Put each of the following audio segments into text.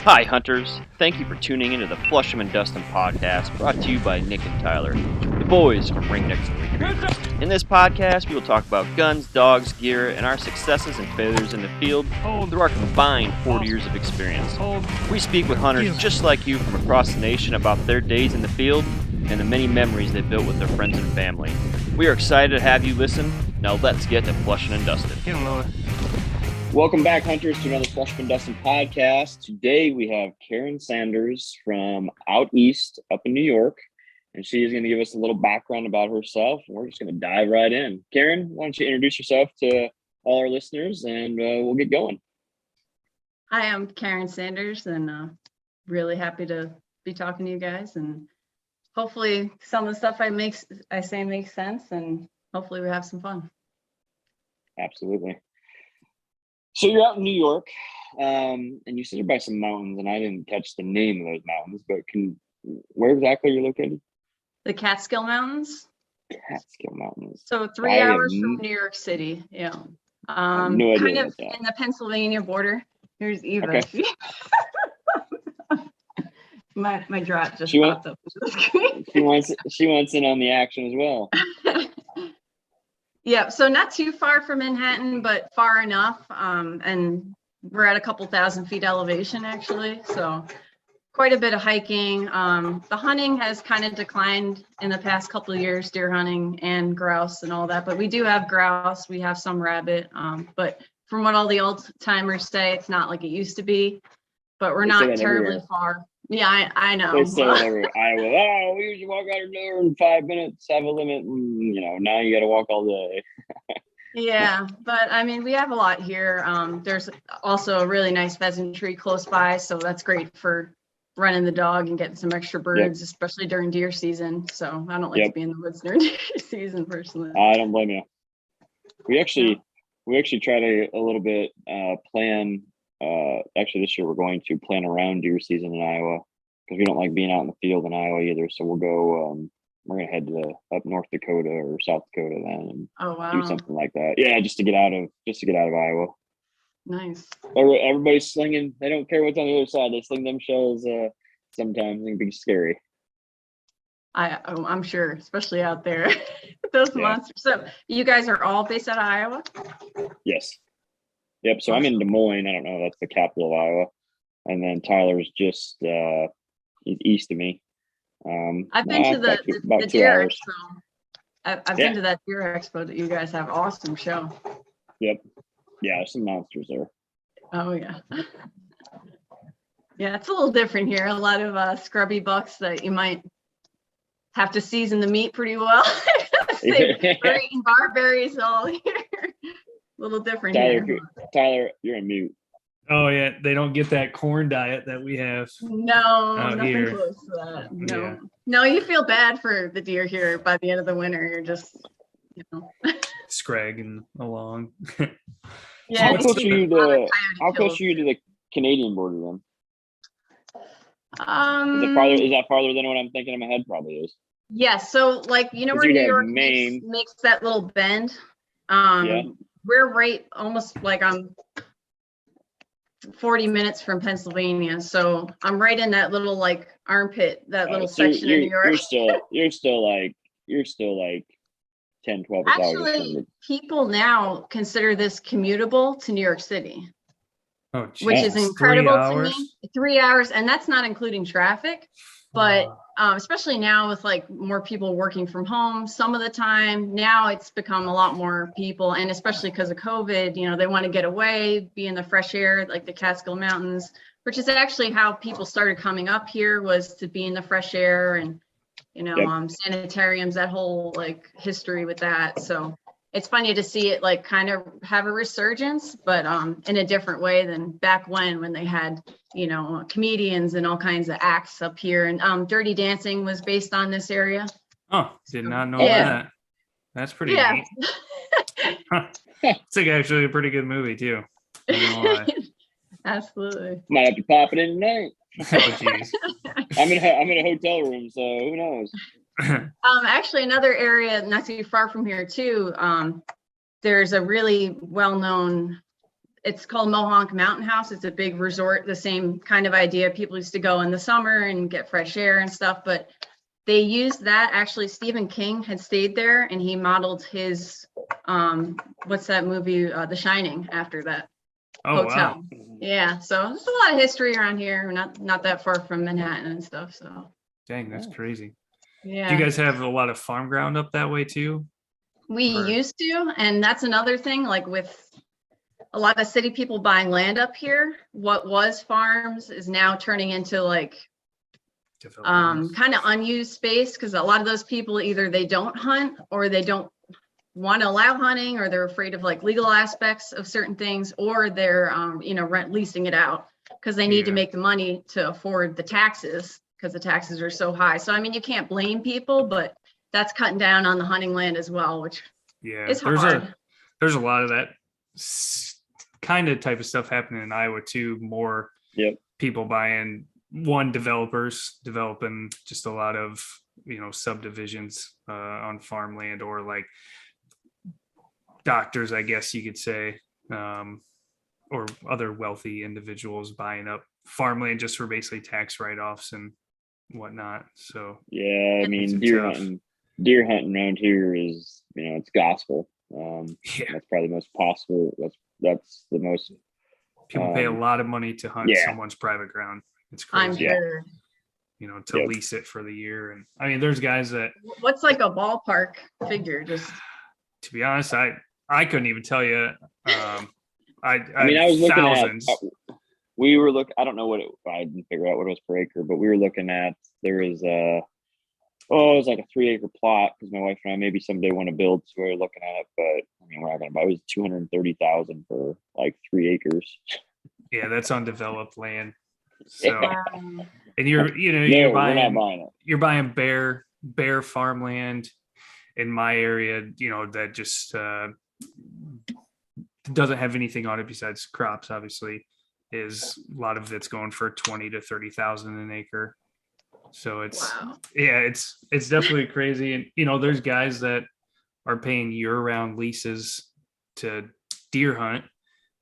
Hi, hunters. Thank you for tuning into the Flusham and Dustin podcast, brought to you by Nick and Tyler, the boys from Ring Next Retrievers. In this podcast, we will talk about guns, dogs, gear, and our successes and failures in the field through our combined 40 years of experience. We speak with hunters just like you from across the nation about their days in the field and the many memories they built with their friends and family. We are excited to have you listen. Now let's get to Flushing and Dustin. Welcome back, hunters, to another Flushing and Dustin podcast. Today we have Karen Sanders from out east up in New York, and she is going to give us a little background about herself. We're just going to dive right in. Karen, why don't you introduce yourself to all our listeners, and we'll get going. Hi, I'm Karen Sanders, and really happy to be talking to you guys. And hopefully, some of the stuff I say makes sense, and hopefully, we have some fun. Absolutely. So you're out in New York, and you sit by some mountains, and I didn't catch the name of those mountains, but where exactly are you located? The Catskill Mountains. Catskill Mountains. So 3 hours from New York City. Yeah. No idea kind of about that. In the Pennsylvania border. Here's Eva. Okay. my Drahthaar just She popped up. She wants in on the action as well. Yeah, so not too far from Manhattan, but far enough. And we're at a couple thousand feet elevation, actually. So quite a bit of hiking. The hunting has kind of declined in the past couple of years, deer hunting and grouse and all that. But we do have grouse. We have some rabbit. But from what all the old timers say, it's not like it used to be. But we're not terribly far. Yeah, I know. They say that everywhere. Iowa, we usually walk out our door in 5 minutes, have a limit, and now you got to walk all day. Yeah, but I mean, we have a lot here. There's also a really nice pheasant tree close by, so that's great for running the dog and getting some extra birds, especially during deer season. So I don't like to be in the woods during deer season personally. I don't blame you. We actually try to a little bit plan. Actually, this year we're going to plan around deer season in Iowa because we don't like being out in the field in Iowa either. So we'll go. We're gonna head to up North Dakota or South Dakota then, and do something like that. Yeah, just to get out of Iowa. Nice. Everybody's slinging. They don't care what's on the other side. They sling them shells. Sometimes it can be scary. I'm sure, especially out there, those monsters. So you guys are all based out of Iowa? Yes. Yep. So I'm in Des Moines. I don't know. That's the capital of Iowa. And then Tyler's just he's east of me. I've been to the Deer Expo. I've been to that Deer Expo that you guys have. Awesome show. Yep. Yeah, there's some monsters there. Oh yeah. Yeah, it's a little different here. A lot of scrubby bucks that you might have to season the meat pretty well. We're eating barberries all here. A little different here. Tyler, you're on mute. Oh yeah, they don't get that corn diet that we have. No, nothing here. close to that. No, no, you feel bad for the deer here by the end of the winter. You're just, scragging along. Yeah. How close are you to the Canadian border then? Is that farther than what I'm thinking in my head? Probably is. Yeah. So where New York makes that little bend. We're right almost like I'm 40 minutes from Pennsylvania, so I'm right in that little armpit, that little section of New York. You're still like 10, 12 hours. Actually, people now consider this commutable to New York City. Oh, geez. Which is incredible to me. 3 hours, and that's not including traffic. But especially now with more people working from home some of the time, now it's become a lot more people, and especially because of COVID, they want to get away, be in the fresh air, like the Catskill Mountains, which is actually how people started coming up here, was to be in the fresh air and, sanitariums, that whole history with that. So it's funny to see it kind of have a resurgence, but in a different way than back when they had, comedians and all kinds of acts up here. And Dirty Dancing was based on this area. Oh, did not know that. That's pretty neat. It's actually a pretty good movie too. Absolutely. Might have to pop it in tonight. Oh geez. I'm in a hotel room, so who knows? Actually, another area not too far from here too. There's a really well-known it's called Mohank Mountain House. It's a big resort, the same kind of idea. People used to go in the summer and get fresh air and stuff, but they used that. Actually, Stephen King had stayed there, and he modeled his, what's that movie, The Shining, after that hotel. Wow. Yeah, so there's a lot of history around here. We're not that far from Manhattan and stuff, so. Dang, that's crazy. Yeah. Do you guys have a lot of farm ground up that way too? We used to, and that's another thing, like with a lot of city people buying land up here, what was farms is now turning into like kind of unused space, because a lot of those people, either they don't hunt or they don't want to allow hunting, or they're afraid of like legal aspects of certain things, or they're leasing it out because they need to make the money to afford the taxes, because the taxes are so high. So I mean, you can't blame people, but that's cutting down on the hunting land as well, which is hard. There's a lot of that kind of type of stuff happening in Iowa too. More people buying, developers developing just a lot of subdivisions on farmland, or like doctors, I guess you could say, or other wealthy individuals buying up farmland just for basically tax write-offs and whatnot. So yeah, I mean, deer hunting around here is, it's gospel. That's probably the most possible. That's the most. People pay a lot of money to hunt someone's private ground. It's crazy. I'm sure. To lease it for the year. And I mean, there's guys that. What's like a ballpark figure? Just to be honest, I couldn't even tell you. I was looking thousands. We were I don't know I didn't figure out what it was per acre, but we were looking at, there is it was like a 3-acre plot, because my wife and I maybe someday want to build, so we were looking at it, but I mean, we're not going to buy. It was $230,000 for like 3 acres. Yeah, that's undeveloped land. So, and you're we're not buying it. You're buying bare farmland in my area, that just doesn't have anything on it besides crops. Obviously, is a lot of it's going for 20 to 30,000 an acre. So it's it's definitely crazy. And there's guys that are paying year-round leases to deer hunt,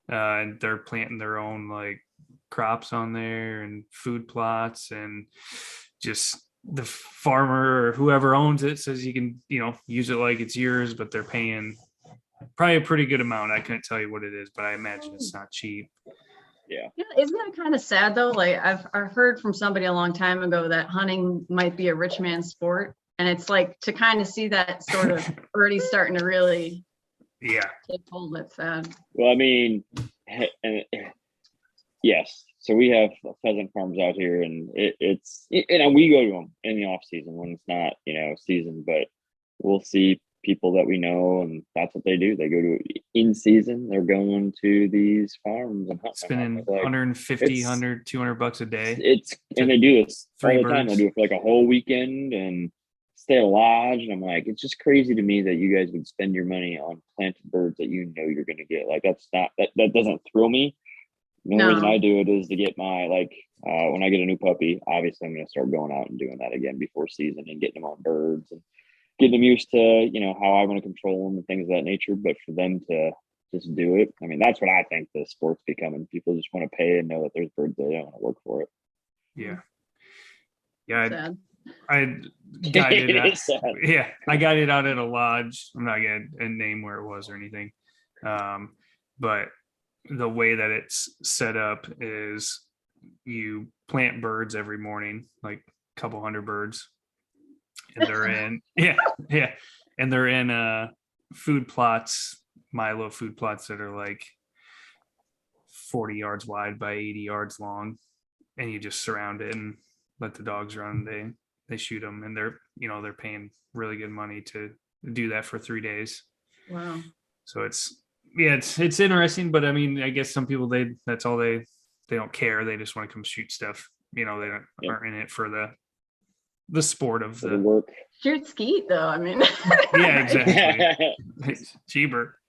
and they're planting their own like crops on there and food plots, and just the farmer or whoever owns it says you can use it like it's yours, but they're paying probably a pretty good amount. I couldn't tell you what it is, but I imagine it's not cheap. Yeah. Isn't that kind of sad though? Like I've heard from somebody a long time ago that hunting might be a rich man's sport, and it's like to kind of see that sort of already starting to really take hold. That's sad. Well, I mean, yes. So we have pheasant farms out here, and we go to them in the off season when it's not season, but we'll see people that we know, and that's what they do. They go to in season. They're going to these farms and spending like, 150, 100, $200 a day. And they do this all the time. They do it for like a whole weekend and stay at a lodge. And I'm like, it's just crazy to me that you guys would spend your money on planted birds that you're going to get. Like that doesn't thrill me. The only reason I do it is to get my when I get a new puppy, obviously I'm going to start going out and doing that again before season and getting them on birds and getting them used to, how I want to control them and things of that nature. But for them to just do it, I mean, that's what I think the sport's becoming. People just want to pay and know that there's birds, they don't want to work for it. Yeah. Yeah. I guided I got it out at a lodge. I'm not going to name where it was or anything. But the way that it's set up is you plant birds every morning, like a couple hundred birds. And they're in, and they're in food plots, Milo food plots that are like 40 yards wide by 80 yards long, and you just surround it and let the dogs run. They shoot them, and they're paying really good money to do that for 3 days. Wow. So it's interesting, but I mean, I guess some people that's all they don't care. They just want to come shoot stuff. They aren't in it for the sport of the work. Shoot skeet though. I mean, yeah, exactly. It's cheaper.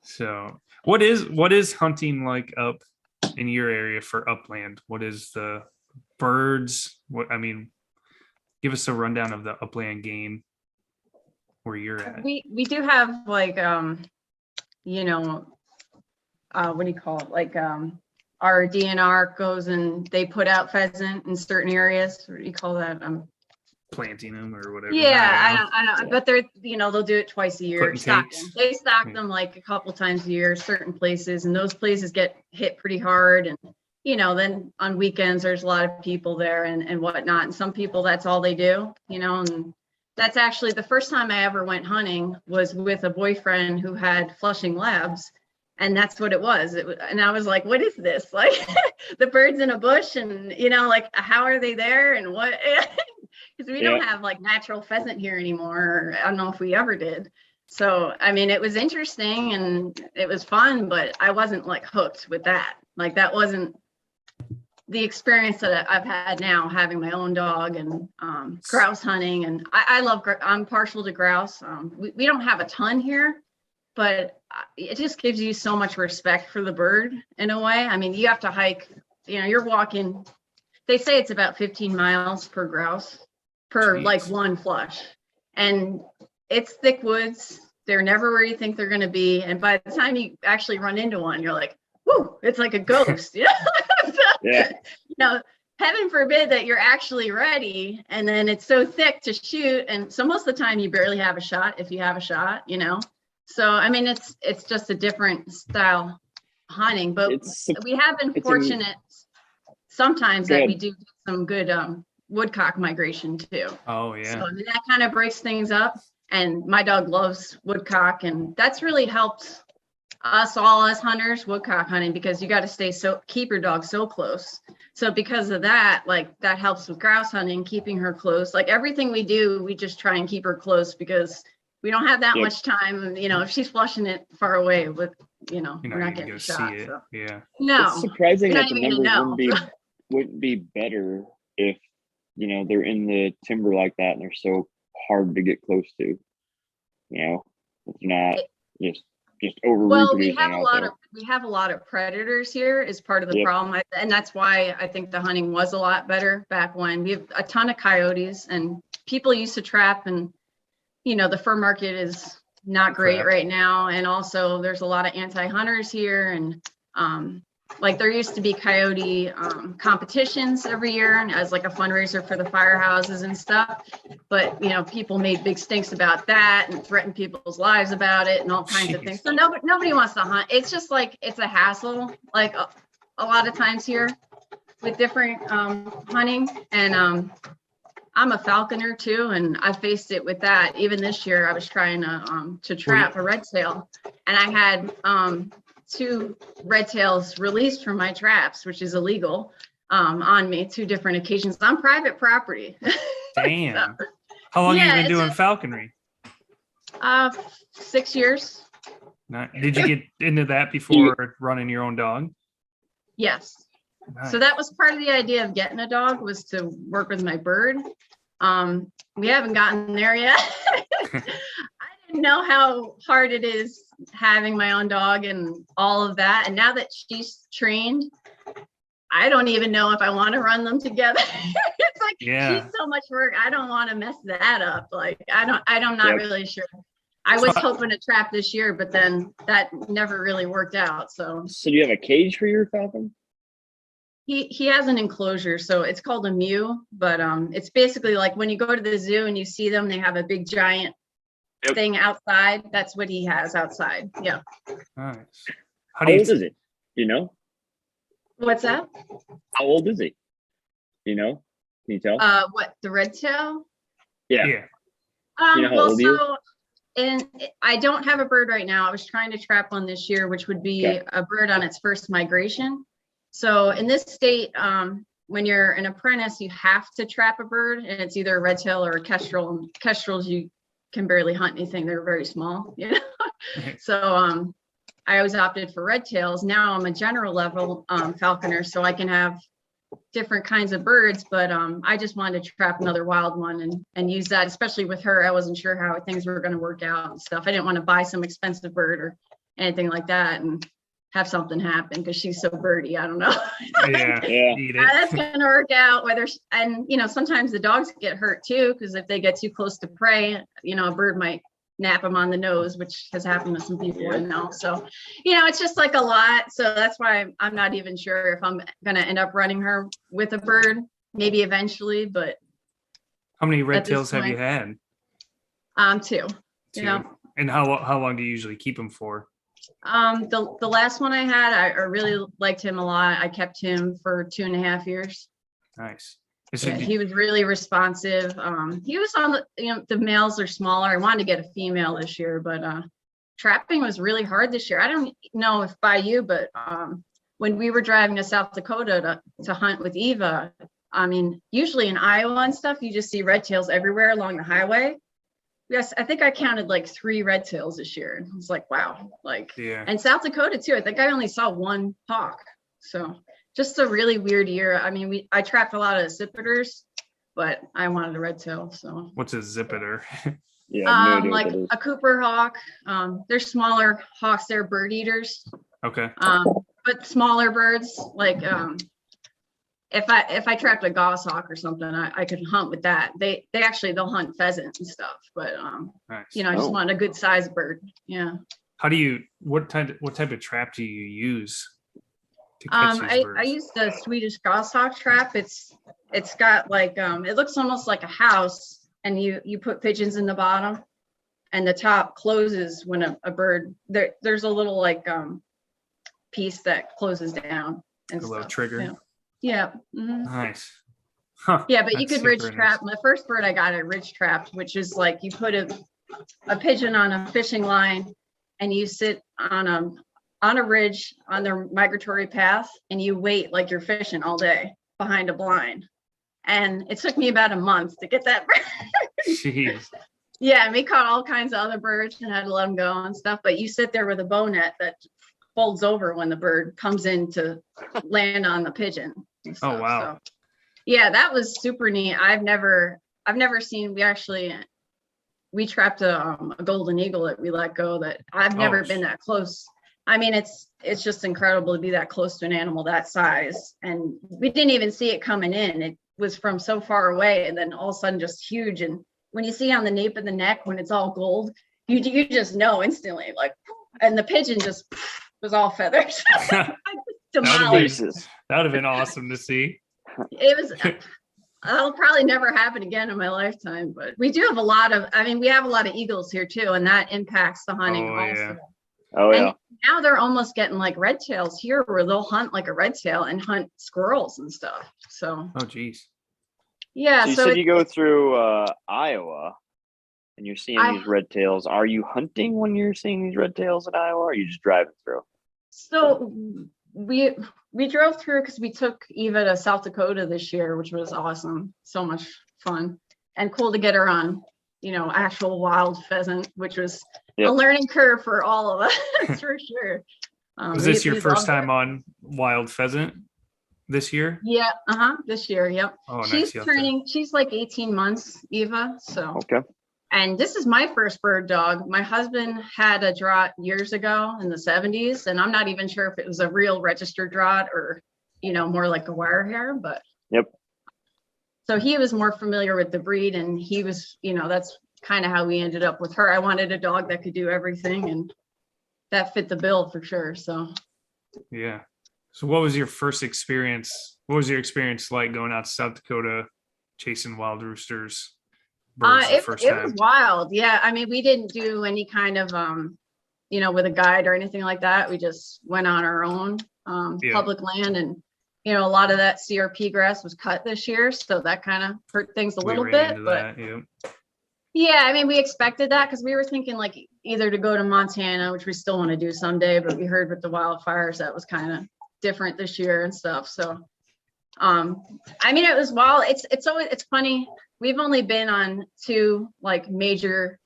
So what is hunting like up in your area for upland? What is the birds? Give us a rundown of the upland game where you're at. We do have like what do you call it? Like our DNR goes and they put out pheasant in certain areas. What do you call that? Planting them or whatever. Yeah, I don't, but they're, they'll do it twice a year. They stock them like a couple times a year, certain places, and those places get hit pretty hard. And, then on weekends, there's a lot of people there and whatnot. And some people, that's all they do, and that's actually the first time I ever went hunting was with a boyfriend who had Flushing Labs. And that's what it was. And I was like, what is this? Like the birds in a bush and, like, how are they there? And what? Because we don't have like natural pheasant here anymore. I don't know if we ever did. So, I mean, it was interesting and it was fun, but I wasn't like hooked with that. Like that wasn't the experience that I've had now having my own dog and grouse hunting. And I'm partial to grouse. We don't have a ton here, but it just gives you so much respect for the bird in a way. I mean, you have to hike, you're walking, they say it's about 15 miles per grouse per like one flush. And it's thick woods. They're never where you think they're going to be. And by the time you actually run into one, you're like, whoo, it's like a ghost. Heaven forbid that you're actually ready. And then it's so thick to shoot. And so most of the time you barely have a shot if you have a shot, So, I mean, it's just a different style hunting, but we have been fortunate sometimes that we do get some good woodcock migration too. Oh, yeah. So that kind of breaks things up. And my dog loves woodcock, and that's really helped us all as hunters, woodcock hunting, because you got to keep your dog so close. So because of that, like that helps with grouse hunting, keeping her close. Like everything we do, we just try and keep her close because we don't have that much time. If she's flushing it far away, we're not getting shot. So. Yeah. No. It's surprising that the numbers wouldn't be better if, they're in the timber like that and they're so hard to get close to. It's not just over. Well, we have a lot of predators here is part of the problem. And that's why I think the hunting was a lot better back when. We have a ton of coyotes and people used to trap, and the fur market is not great right now. And also there's a lot of anti-hunters here. And like there used to be coyote competitions every year and as like a fundraiser for the firehouses and stuff. But, people made big stinks about that and threatened people's lives about it and all kinds of things. So nobody wants to hunt. It's just like, it's a hassle, like a lot of times here with different hunting. And I'm a falconer too, and I faced it with that. Even this year, I was trying to trap a red tail, and I had 2 red tails released from my traps, which is illegal, on me 2 different occasions on private property. Damn. So, how long have you been doing falconry? 6 years. Did you get into that before running your own dog? Yes. Nice. So that was part of the idea of getting a dog, was to work with my bird. We haven't gotten there yet. I didn't know how hard it is having my own dog and all of that. And now that she's trained, I don't even know if I want to run them together. It's like, she's so much work. I don't want to mess that up. Like, I'm not really sure. I was hoping to trap this year, but then that never really worked out. So do you have a cage for your falcon? He has an enclosure, so it's called a mew, but it's basically like when you go to the zoo and you see them, they have a big giant thing outside. That's what he has outside. Yeah. Nice. How old is it? What's that? How old is he? Can you tell? What, the red tail? Yeah. How old he is? And I don't have a bird right now. I was trying to trap one this year, which would be a bird on its first migration. So in this state, when you're an apprentice, you have to trap a bird, and it's either a red tail or a kestrel. And kestrels, you can barely hunt anything. They're very small, So I always opted for red tails. Now I'm a general level falconer, so I can have different kinds of birds, but I just wanted to trap another wild one and use that, especially with her. I wasn't sure how things were going to work out and stuff. I didn't want to buy some expensive bird or anything like that and have something happen because she's so birdy. I don't know. That's going to work out. Sometimes the dogs get hurt too, because if they get too close to prey, a bird might, nap them on the nose, which has happened to some people I know. So, it's just like a lot. So that's why I'm not even sure if I'm going to end up running her with a bird, maybe eventually, but. How many red tails have you had? Two. Yeah. And how long do you usually keep them for? The last one I had, I really liked him a lot. I kept him for 2.5 years. Nice. Yeah, he was really responsive. He was on the males are smaller. I wanted to get a female this year, but trapping was really hard this year. I don't know if by you, but when we were driving to South Dakota to hunt with Eva, I mean, usually in Iowa and stuff, you just see red tails everywhere along the highway. Yes, I think I counted like 3 red tails this year. It's like, wow. And South Dakota too. I think I only saw 1 hawk. So just a really weird year. I mean, I trapped a lot of zippiters, but I wanted a red tail. So what's a zippeter? Yeah, like a Cooper hawk. They're smaller hawks. They're bird eaters. Okay. But smaller birds, like if I trapped a goshawk or something, I could hunt with that. They'll hunt pheasant and stuff, but nice. I just want a good sized bird. Yeah. What type of trap do you use to catch these birds? I use the Swedish goshawk trap. It's got like it looks almost like a house, and you put pigeons in the bottom, and the top closes when a bird there's a little like piece that closes down and a little trigger. Yeah. Mm-hmm. Nice. Huh, yeah, but you could ridge trap. The first bird I got, I ridge trapped, which is like you put a pigeon on a fishing line, and you sit on a ridge on their migratory path, and you wait like you're fishing all day behind a blind. And it took me about a month to get that bird. Jeez. Yeah, and we caught all kinds of other birds and had to let them go and stuff. But you sit there with a bow net that folds over when the bird comes in to land on the pigeon. Oh wow. So, yeah, that was super neat. I've never seen. We trapped a golden eagle that we let go that I've never been that close. I mean, it's just incredible to be that close to an animal that size, and we didn't even see it coming in. It was from so far away, and then all of a sudden just huge. And when you see on the nape of the neck when it's all gold, you just know instantly, like, and the pigeon just was all feathers. That would have been awesome to see. It was. That'll probably never happen again in my lifetime, but we do have we have a lot of eagles here too, and that impacts the hunting also. Yeah. Oh yeah. And now they're almost getting like red tails here, where they'll hunt like a red tail and hunt squirrels and stuff. So. Oh geez. Yeah. So you said you go through Iowa, and you're seeing these red tails. Are you hunting when you're seeing these red tails in Iowa, or are you just driving through? So we drove through because we took Eva to South Dakota this year, which was awesome. So much fun and cool to get her on, actual wild pheasant, which was a learning curve for all of us for sure. Was this your first time on wild pheasant this year? Yeah. This year. Yep. Oh, she's nice. She's like 18 months, Eva. So. Okay. And this is my first bird dog. My husband had a Draht years ago in the 70s, and I'm not even sure if it was a real registered Draht or, more like a wire hair, but. Yep. So he was more familiar with the breed, and he was, that's kind of how we ended up with her. I wanted a dog that could do everything, and that fit the bill for sure. So. Yeah. So what was your first experience? What was your experience like going out to South Dakota, chasing wild roosters? It was wild. Yeah. I mean, we didn't do any kind of, with a guide or anything like that. We just went on our own public land, and, a lot of that CRP grass was cut this year. So that kind of hurt things a little bit. But yeah, I mean, we expected that because we were thinking like either to go to Montana, which we still want to do someday, but we heard with the wildfires that was kind of different this year and stuff. So, I mean, it was wild. It's funny. We've only been on 2 like major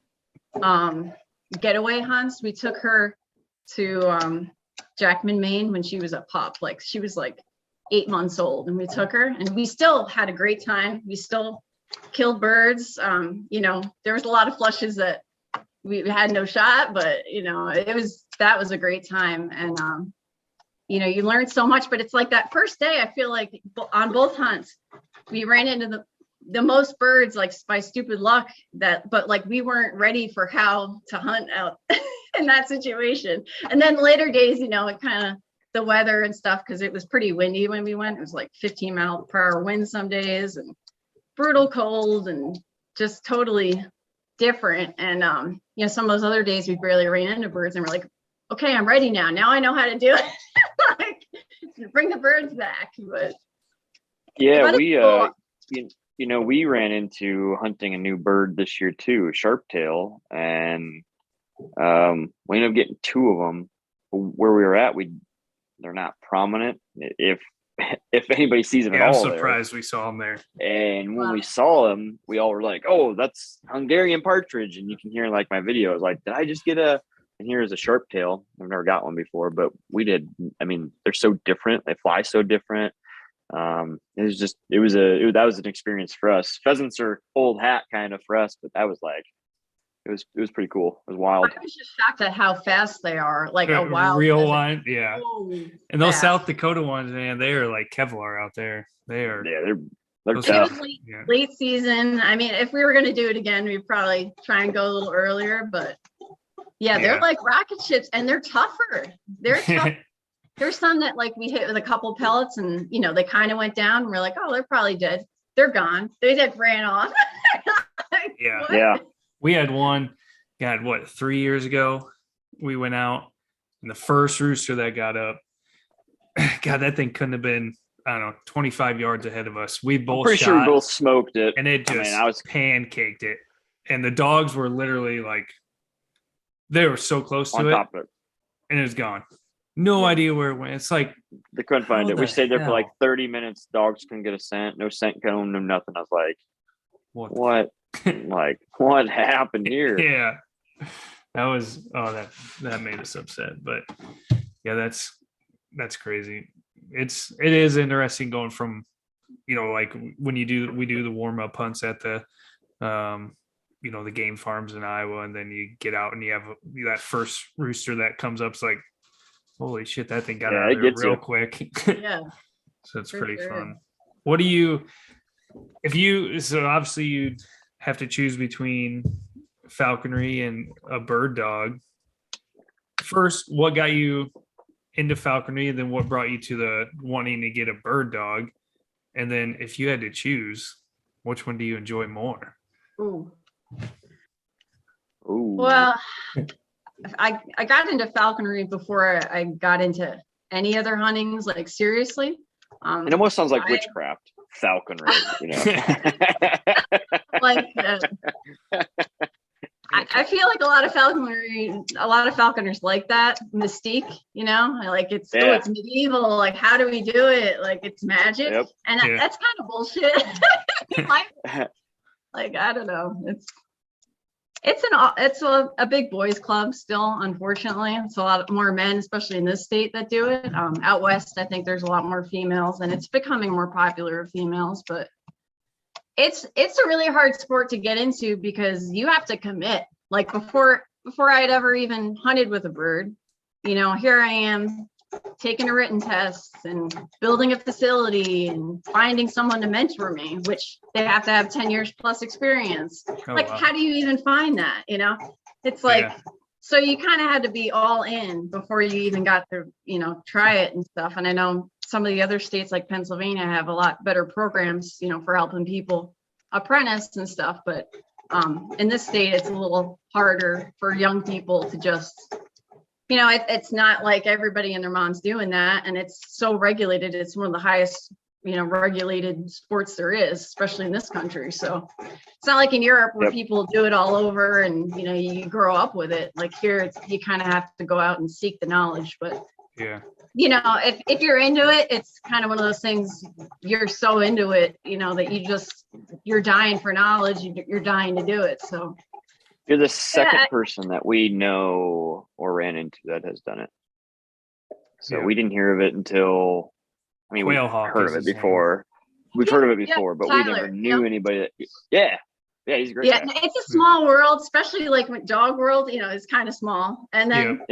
getaway hunts. We took her to Jackman, Maine when she was a pup. Like she was like 8 months old, and we took her, and we still had a great time. We still killed birds. There was a lot of flushes that we had no shot, but that was a great time. And you learn so much, but it's like that first day, I feel like on both hunts, we ran into the most birds, like by stupid luck, but like we weren't ready for how to hunt out in that situation. And then later days, it kind of the weather and stuff, because it was pretty windy when we went. It was like 15-mile-per-hour wind some days and brutal cold and just totally different. And some of those other days we barely ran into birds, and we're like, okay, I'm ready now. Now I know how to do it. Like, bring the birds back. But yeah, we ran into hunting a new bird this year too, a sharptail, and we ended up getting 2 of them. Where we were at, they're not prominent. If anybody sees them at all, I'm surprised we saw them there. And when we saw them, we all were like, "Oh, that's Hungarian partridge!" And you can hear like my video is like, "Did I just get a?" And here's a sharptail. I've never got one before, but we did. I mean, they're so different. They fly so different. That was an experience for us. Pheasants are old hat kind of for us, but that was like, it was pretty cool. It was wild. I was just shocked at how fast they are. Like a wild real one. Yeah. And those fast. South Dakota ones, man, they are like Kevlar out there. They are. Yeah, they're tough. tough. Late season. I mean, if we were going to do it again, we'd probably try and go a little earlier, but they're like rocket ships, and they're tougher. They're tough. There's some that like we hit with a couple pellets, and they kind of went down, and we're like, oh, they're probably dead. They're gone. They just ran off. Like, yeah. what? Yeah. We had one, 3 years ago? We went out, and the first rooster that got up, God, that thing couldn't have been, I don't know, 25 yards ahead of us. We both pretty sure we both smoked it, and it just pancaked it. And the dogs were literally like, they were so close to on it, top of it, and it was gone. No idea where it went. It's like they couldn't find it. We stayed there for like 30 minutes. Dogs couldn't get a scent. No scent cone. No nothing. I was like, what? Like, what happened here? Yeah, that was that made us upset. But yeah, that's crazy. It is interesting going from like when we do the warm up hunts at the the game farms in Iowa, and then you get out and you have that first rooster that comes up. It's like, holy shit, that thing got out of there real quick. Yeah. So it's pretty fun. What do you, so obviously you'd have to choose between falconry and a bird dog. First, what got you into falconry, and then what brought you to the wanting to get a bird dog? And then if you had to choose, which one do you enjoy more? Ooh. Ooh. Well, I got into falconry before I got into any other huntings, like seriously. It almost sounds like witchcraft, falconry, Like I feel like a lot of falconers like that mystique, like it's it's medieval. Like, how do we do it? Like, it's magic, and that's kind of bullshit. Like, I don't know. It's a big boys club still, unfortunately. It's a lot more men, especially in this state, that do it. Out west, I think there's a lot more females, and it's becoming more popular with females, but it's a really hard sport to get into because you have to commit. Like, before I'd ever even hunted with a bird, here I am taking a written test and building a facility and finding someone to mentor me, which they have to have 10 years plus experience. How do you even find that? It's like, so you kind of had to be all in before you even got to, try it and stuff. And I know some of the other states like Pennsylvania have a lot better programs, for helping people apprentice and stuff. But in this state, it's a little harder for young people to just, it's not like everybody and their mom's doing that. And it's so regulated. It's one of the highest, regulated sports there is, especially in this country. So it's not like in Europe where people do it all over and, you grow up with it. Like here, you kind of have to go out and seek the knowledge. But if you're into it, it's kind of one of those things, you're so into it, that you're dying for knowledge. You're dying to do it. So you're the second person that we know or ran into that has done it. So we didn't hear of it until, we've heard of it before. We've heard of it before, but Tyler, we never knew anybody that, he's a great guy. It's a small world, especially like with dog world, it's kind of small. And then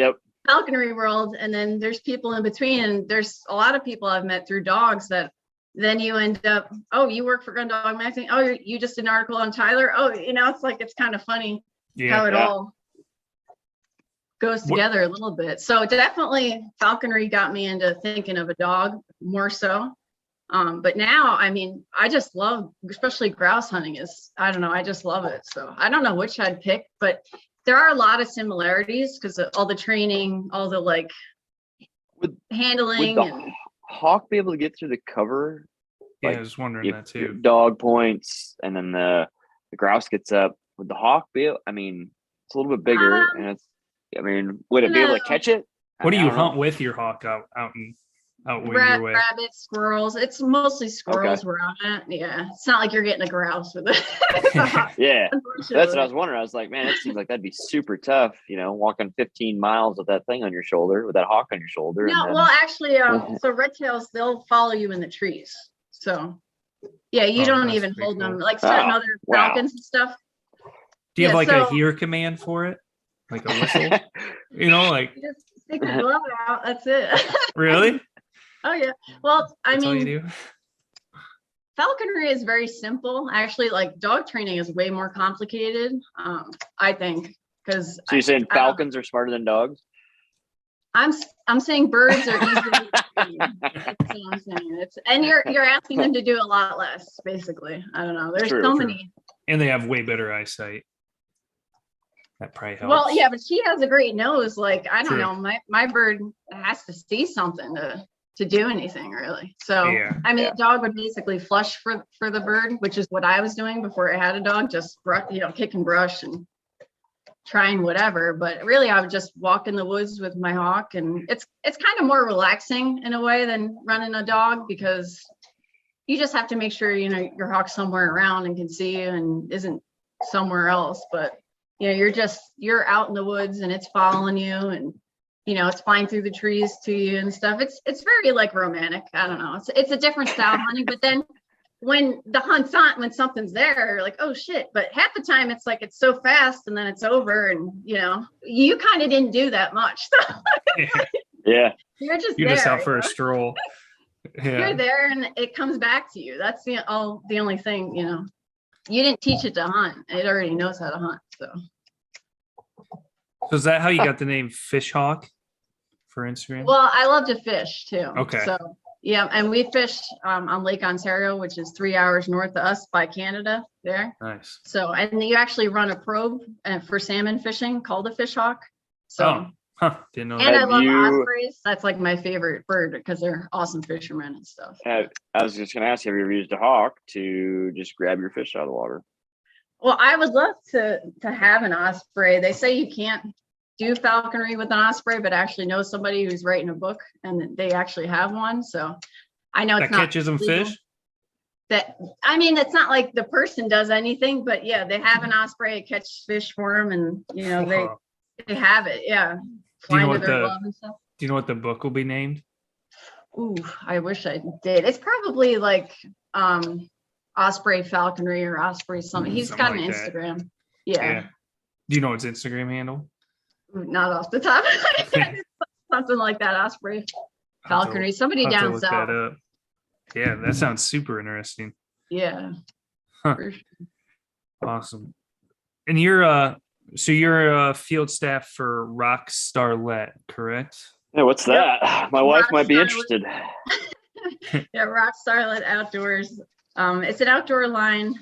falconry world, and then there's people in between, and there's a lot of people I've met through dogs that then you end up, oh, you work for Gun Dog Magazine. Oh, you just did an article on Tyler. Oh, it's like, it's kind of funny how it all goes together a little bit. So definitely falconry got me into thinking of a dog more so. But now, I mean, I just love, especially grouse hunting I don't know, I just love it. So I don't know which I'd pick, but there are a lot of similarities because of all the training, all the like handling. Would the hawk be able to get through the cover? Yeah, I was wondering that too. Dog points and then the grouse gets up. Would the hawk be able, I mean, it's a little bit bigger and it's, I mean, would it be able to catch it? What do you hunt with your hawk out your way? Rabbits, squirrels. It's mostly squirrels we're on at. Yeah, it's not like you're getting a grouse with it. Yeah, that's what I was wondering. I was like, man, it seems like that'd be super tough. Walking 15 miles with that thing on your shoulder, with that hawk on your shoulder. No, well, actually, so red tails, they'll follow you in the trees. So, yeah, you don't even hold them like certain other falcons and stuff. Do you have like a hear command for it? Like a whistle? Like you just stick the glove out. That's it. Really? Oh yeah. Well, I That's all mean, you do? falconry is very simple. Actually, like dog training is way more complicated. I think because. So you're saying falcons are smarter than dogs? I'm saying birds are easier to train. That's what I'm saying. And you're asking them to do a lot less, basically. I don't know. There's so many. And they have way better eyesight. That probably helps. Well, yeah, but she has a great nose. Like, I don't know, my bird has to see something to do anything really. So I mean, the dog would basically flush for the bird, which is what I was doing before I had a dog, just kick and brush and trying whatever. But really, I would just walk in the woods with my hawk, and it's kind of more relaxing in a way than running a dog, because you just have to make sure your hawk's somewhere around and can see you and isn't somewhere else. But you're out in the woods and it's following you, and it's flying through the trees to you and stuff. It's very like romantic. I don't know. It's a different style of hunting. But then when the hunt's on, when something's there, you're like, oh shit. But half the time it's like it's so fast and then it's over, and you kind of didn't do that much. So yeah. You're just out for a stroll. Yeah. You're there and it comes back to you. That's the only thing, you didn't teach it to hunt. It already knows how to hunt. So is that how you got the name Fish Hawk for Instagram? Well, I love to fish too. Okay. So yeah, and we fish on Lake Ontario, which is 3 hours north of us by Canada there. Nice. So, and you actually run a probe for salmon fishing called a Fish Hawk. So didn't know and that. I love ospreys. That's like my favorite bird because they're awesome fishermen and stuff. I was just going to ask you, have you ever used a hawk to just grab your fish out of the water? Well, I would love to have an osprey. They say you can't do falconry with an osprey, but I actually know somebody who's writing a book and they actually have one. So I know it's not catches them legal. Fish. It's not like the person does anything, but yeah, they have an osprey catch fish for them, and they have it. Yeah. Do you know what the book will be named? Ooh, I wish I did. It's probably like Osprey Falconry or Osprey something. He's got an Instagram. Yeah. Do you know his Instagram handle? Not off the top. Something like that. Osprey Falconry. Somebody down south. That up. Yeah, that sounds super interesting. Yeah. Huh. For sure. Awesome. And you're a field staff for Rock Starlet, correct? Yeah, what's that? My wife might be interested. Yeah, Rock Starlet Outdoors. It's an outdoor line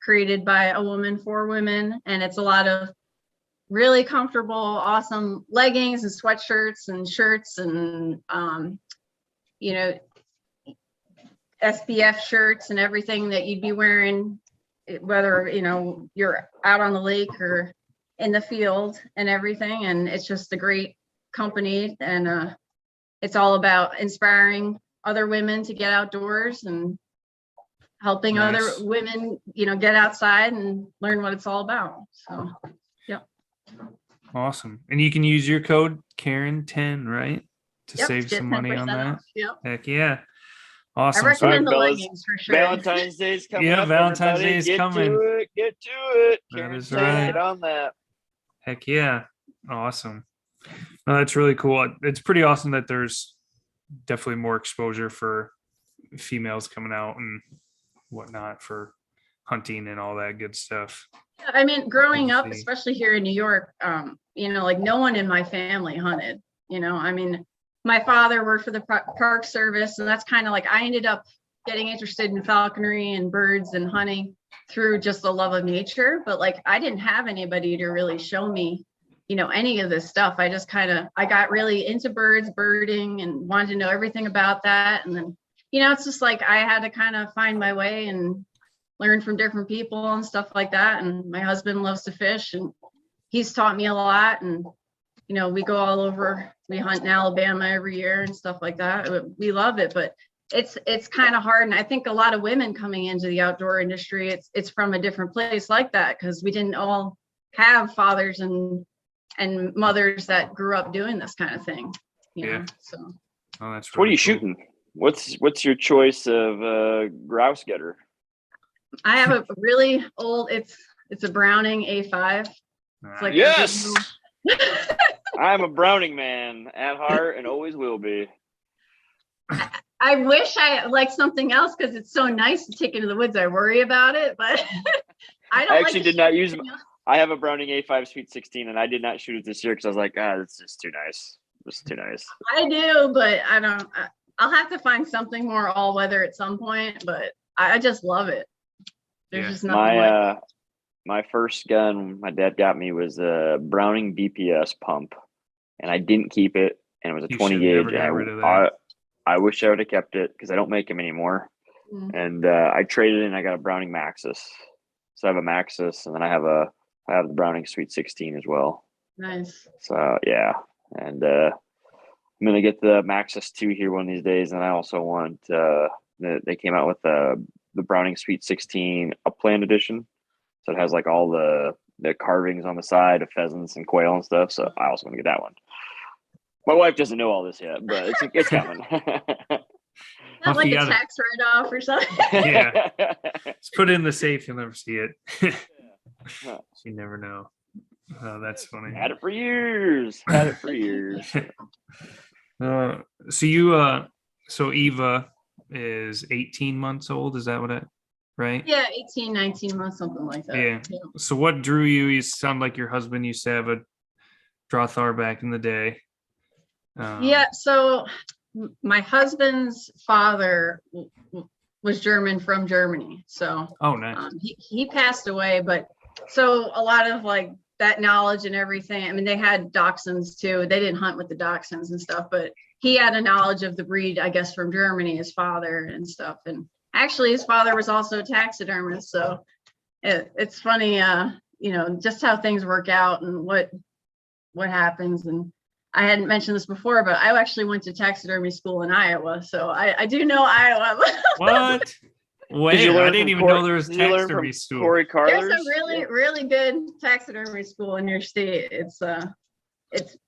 created by a woman for women, and it's a lot of really comfortable, awesome leggings and sweatshirts and shirts and SPF shirts and everything that you'd be wearing, whether you're out on the lake or in the field and everything. And it's just a great company, and it's all about inspiring other women to get outdoors and helping other women get outside and learn what it's all about. So awesome. And you can use your code Karen10, right, to save some money on that. Yep. Heck yeah. Awesome. I recommend the leggings for sure. Valentine's Day's coming. Yeah, up, Valentine's everybody. Day is coming. Get to it. That is right. Get on that. Heck yeah. Awesome. No, that's really cool. It's pretty awesome that there's definitely more exposure for females coming out and whatnot for hunting and all that good stuff. I mean, growing up, especially here in New York, like no one in my family hunted, I mean, my father worked for the Park Service, and that's kind of like I ended up getting interested in falconry and birds and hunting through just the love of nature. But like, I didn't have anybody to really show me, any of this stuff. I just I got really into birds, birding, and wanted to know everything about that. And then, it's just like I had to kind of find my way and learn from different people and stuff like that. And my husband loves to fish, and he's taught me a lot. And we go all over. We hunt in Alabama every year and stuff like that. We love it, but it's kind of hard. And I think a lot of women coming into the outdoor industry, it's from a different place like that, because we didn't all have fathers and mothers that grew up doing this kind of thing. Yeah. So. Oh, that's really what are you cool. shooting? What's your choice of grouse getter? I have a really old. It's a Browning A5. It's like yes. I'm a Browning man at heart and always will be. I wish I liked something else, because it's so nice to take into the woods. I worry about it, but I actually did not use. I have a Browning A5 Sweet 16, and I did not shoot it this year because I was like, it's just too nice. It's too nice. I do, but I don't. I'll have to find something more all weather at some point. But I just love it. There's just nothing my first gun my dad got me was a Browning BPS pump, and I didn't keep it, and it was a 20 gauge. I wish I would have kept it, because I don't make them anymore. And I traded and I got a Browning Maxus. So I have a Maxus, and then I have the Browning Sweet 16 as well. Nice. So yeah, and I'm gonna get the Maxus 2 here one of these days, and I also want they came out with the Browning Sweet 16 Upland Edition. So it has like all the carvings on the side of pheasants and quail and stuff. So I also want to get that one. My wife doesn't know all this yet, but it's coming. Not like a tax write-off or something. Yeah. Just put it in the safe. You'll never see it. You never know. Oh, that's funny. Had it for years. So Eva is 18 months old. Is that what it? Right? Yeah, 18, 19 months, something like that. Yeah. So what drew you? You sound like your husband used to have a Drahthaar back in the day. Yeah, so my husband's father was German from Germany. So nice. He passed away, but so a lot of like that knowledge and everything. I mean, they had dachshunds too. They didn't hunt with the dachshunds and stuff, but he had a knowledge of the breed, I guess, from Germany, his father and stuff. And actually, his father was also a taxidermist. So it's funny, just how things work out and what happens. And I hadn't mentioned this before, but I actually went to taxidermy school in Iowa. So I do know Iowa. What? Wait, I didn't even know there was taxidermy school. Corey Carler's? There's a really, really good taxidermy school in your state. It's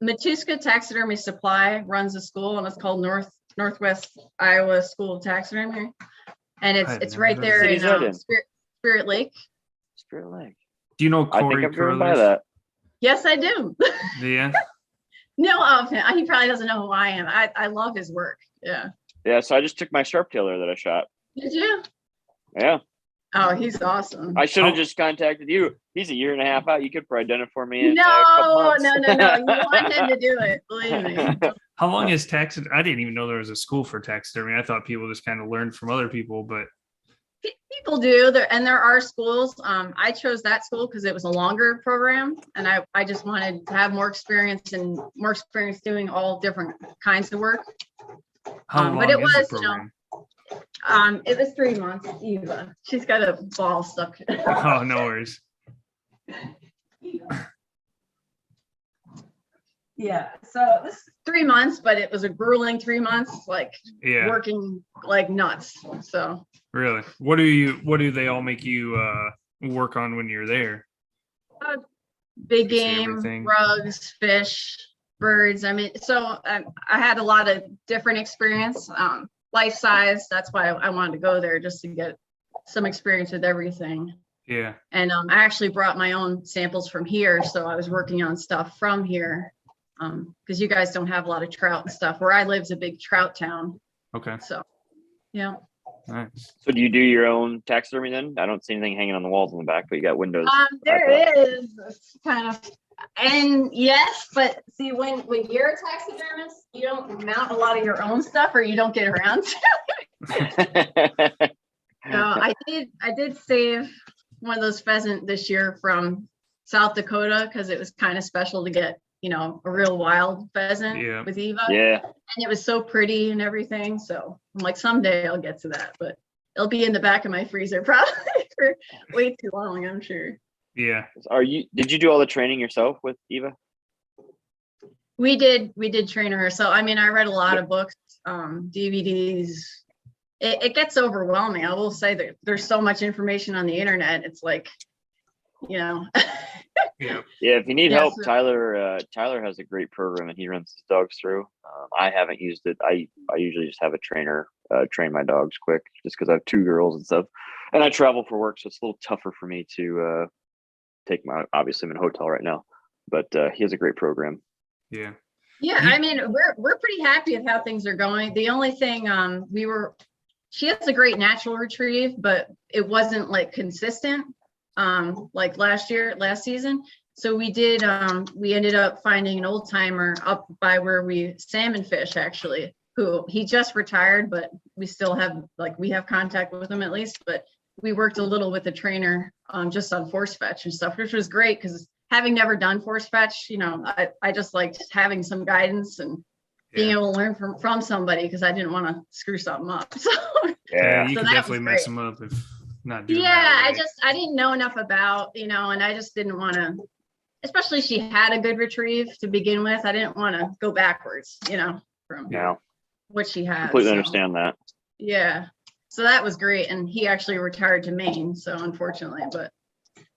Matuska Taxidermy Supply runs a school, and it's called Northwest Iowa School of Taxidermy. And it's right there in Spirit Lake. Spirit Lake. Do you know I Corey think I've driven Carler's? by that. Yes, I do. Yeah. No, of him. He probably doesn't know who I am. I love his work. Yeah. Yeah, so I just took my sharp-tailer that I shot. Did you? Yeah. Oh, he's awesome. I should have just contacted you. He's a year and a half out. You could probably done it for me in No. a couple months. You want him to do it. Believe me. How long is taxidermy? I didn't even know there was a school for taxidermy. I thought people just kind of learned from other people, but people do. There are schools. I chose that school because it was a longer program, and I just wanted to have more experience doing all different kinds of work. How long but it is was, the program? It was 3 months. Eva, she's got a ball stuck. Oh, no worries. Yeah, so this is 3 months, but it was a grueling 3 months, working like nuts. So really, what do they all make you work on when you're there? Big game, rugs, fish, birds. I mean, so I had a lot of different experience. Life size. That's why I wanted to go there, just to get some experience with everything. Yeah. And I actually brought my own samples from here, so I was working on stuff from here. Because you guys don't have a lot of trout and stuff. Where I live is a big trout town. Okay. So, yeah. Nice. So do you do your own taxidermy then? I don't see anything hanging on the walls in the back, but you got windows. There is. It's kind of, and yes, but see, when you're a taxidermist, you don't mount a lot of your own stuff, or you don't get around to it. So I did save one of those pheasant this year from South Dakota because it was kind of special to get, a real wild pheasant with Eva. Yeah. And it was so pretty and everything. So I'm like, someday I'll get to that, but it'll be in the back of my freezer probably for way too long, I'm sure. Yeah. Did you do all the training yourself with Eva? We did train her. So, I mean, I read a lot of books, DVDs. It gets overwhelming. I will say that there's so much information on the internet. It's like, Yeah. If you need help, Tyler has a great program that he runs his dogs through. I haven't used it. I usually just have a trainer train my dogs quick, just because I have 2 girls and stuff, and I travel for work, so it's a little tougher for me to take obviously I'm in a hotel right now, but he has a great program. Yeah. I mean, we're pretty happy with how things are going. The only thing she has a great natural retrieve, but it wasn't like consistent. Like last season. So we ended up finding an old timer up by where we salmon fish, actually, who he just retired, but we still have, we have contact with him at least, but we worked a little with the trainer just on force fetch and stuff, which was great because having never done force fetch, I just liked having some guidance and being able to learn from somebody because I didn't want to screw something up. So you can definitely mess them up if not doing I didn't know enough about, and I just didn't want to, especially she had a good retrieve to begin with. I didn't want to go backwards, from what she had. Completely understand that. Yeah. So that was great. And he actually retired to Maine. So unfortunately, but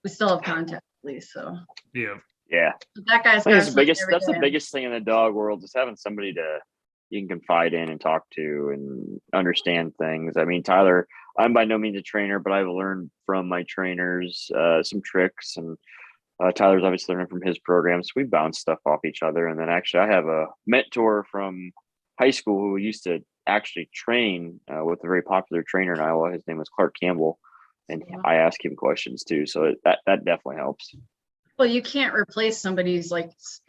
we still have contact at least. So yeah. But that guy's that's the biggest thing in the dog world, is having somebody you can confide in and talk to and understand things. I mean, Tyler, I'm by no means a trainer, but I've learned from my trainers some tricks, and Tyler's obviously learning from his programs. So we bounce stuff off each other. And then actually I have a mentor from high school who used to actually train with a very popular trainer in Iowa. His name was Clark Campbell, and I ask him questions too. So that definitely helps. Well, you can't replace somebody's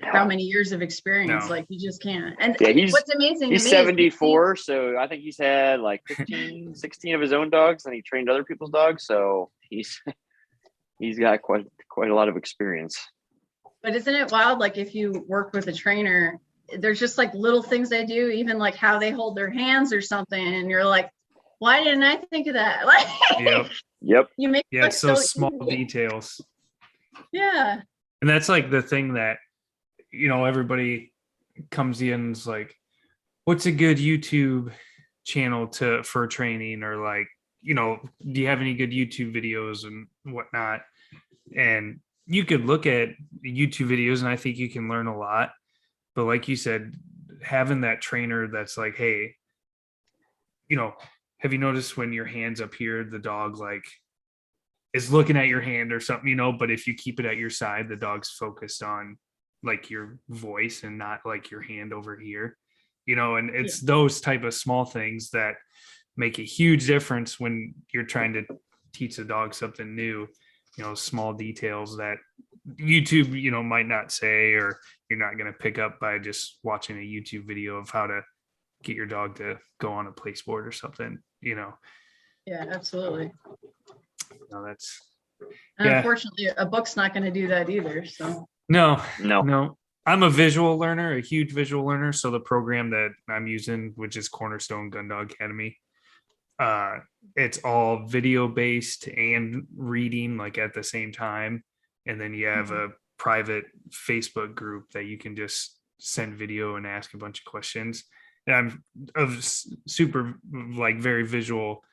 how many years of experience. No. You just can't. And what's amazing, he's 74. So I think he's had 15, 16 of his own dogs, and he trained other people's dogs. So he's got quite a lot of experience. But isn't it wild? If you work with a trainer, there's just little things they do, even how they hold their hands or something. And you're like, why didn't I think of that? Yep. You make it's those small details. Yeah. And that's the thing that, everybody comes in and is like, what's a good YouTube channel for training? Or do you have any good YouTube videos and whatnot? And you could look at YouTube videos and I think you can learn a lot. But like you said, having that trainer that's hey, have you noticed when your hand's up here, the dog is looking at your hand or something, but if you keep it at your side, the dog's focused on your voice and not your hand over here, and it's those type of small things that make a huge difference when you're trying to teach a dog something new, small details that YouTube, might not say, or you're not going to pick up by just watching a YouTube video of how to get your dog to go on a place board or something, Yeah, absolutely. No, that's unfortunately a book's not going to do that either. So no. I'm a visual learner, a huge visual learner. So the program that I'm using, which is Cornerstone Gun Dog Academy, it's all video based and reading at the same time. And then you have a private Facebook group that you can just send video and ask a bunch of questions. And I'm a super very visual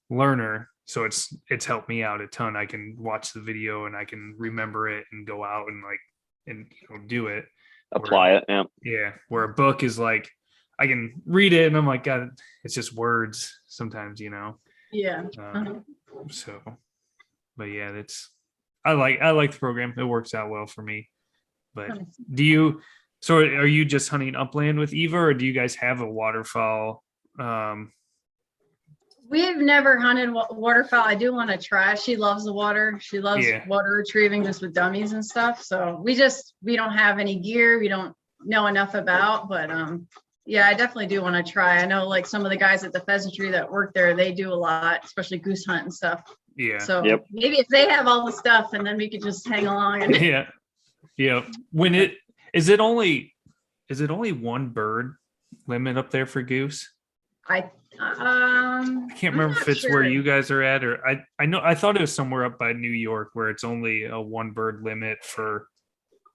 learner. So it's helped me out a ton. I can watch the video and I can remember it and go out and do it. Apply it. Yeah. Yeah. Where a book is I can read it and I'm God, it's just words sometimes, Yeah. So, but yeah, I like the program. It works out well for me. But so are you just hunting upland with Eva, or do you guys have a waterfowl We've never hunted waterfowl. I do want to try. She loves the water. She loves water retrieving just with dummies and stuff. So we don't have any gear. We don't know enough about, but yeah, I definitely do want to try. I know like some of the guys at the pheasantry that work there, they do a lot, especially goose hunt and stuff. Yeah. So maybe if they have all the stuff and then we could just hang along. And yeah. Is it only one bird limit up there for goose? I can't remember if it's where you guys are at, or I thought it was somewhere up by New York where it's only a one bird limit for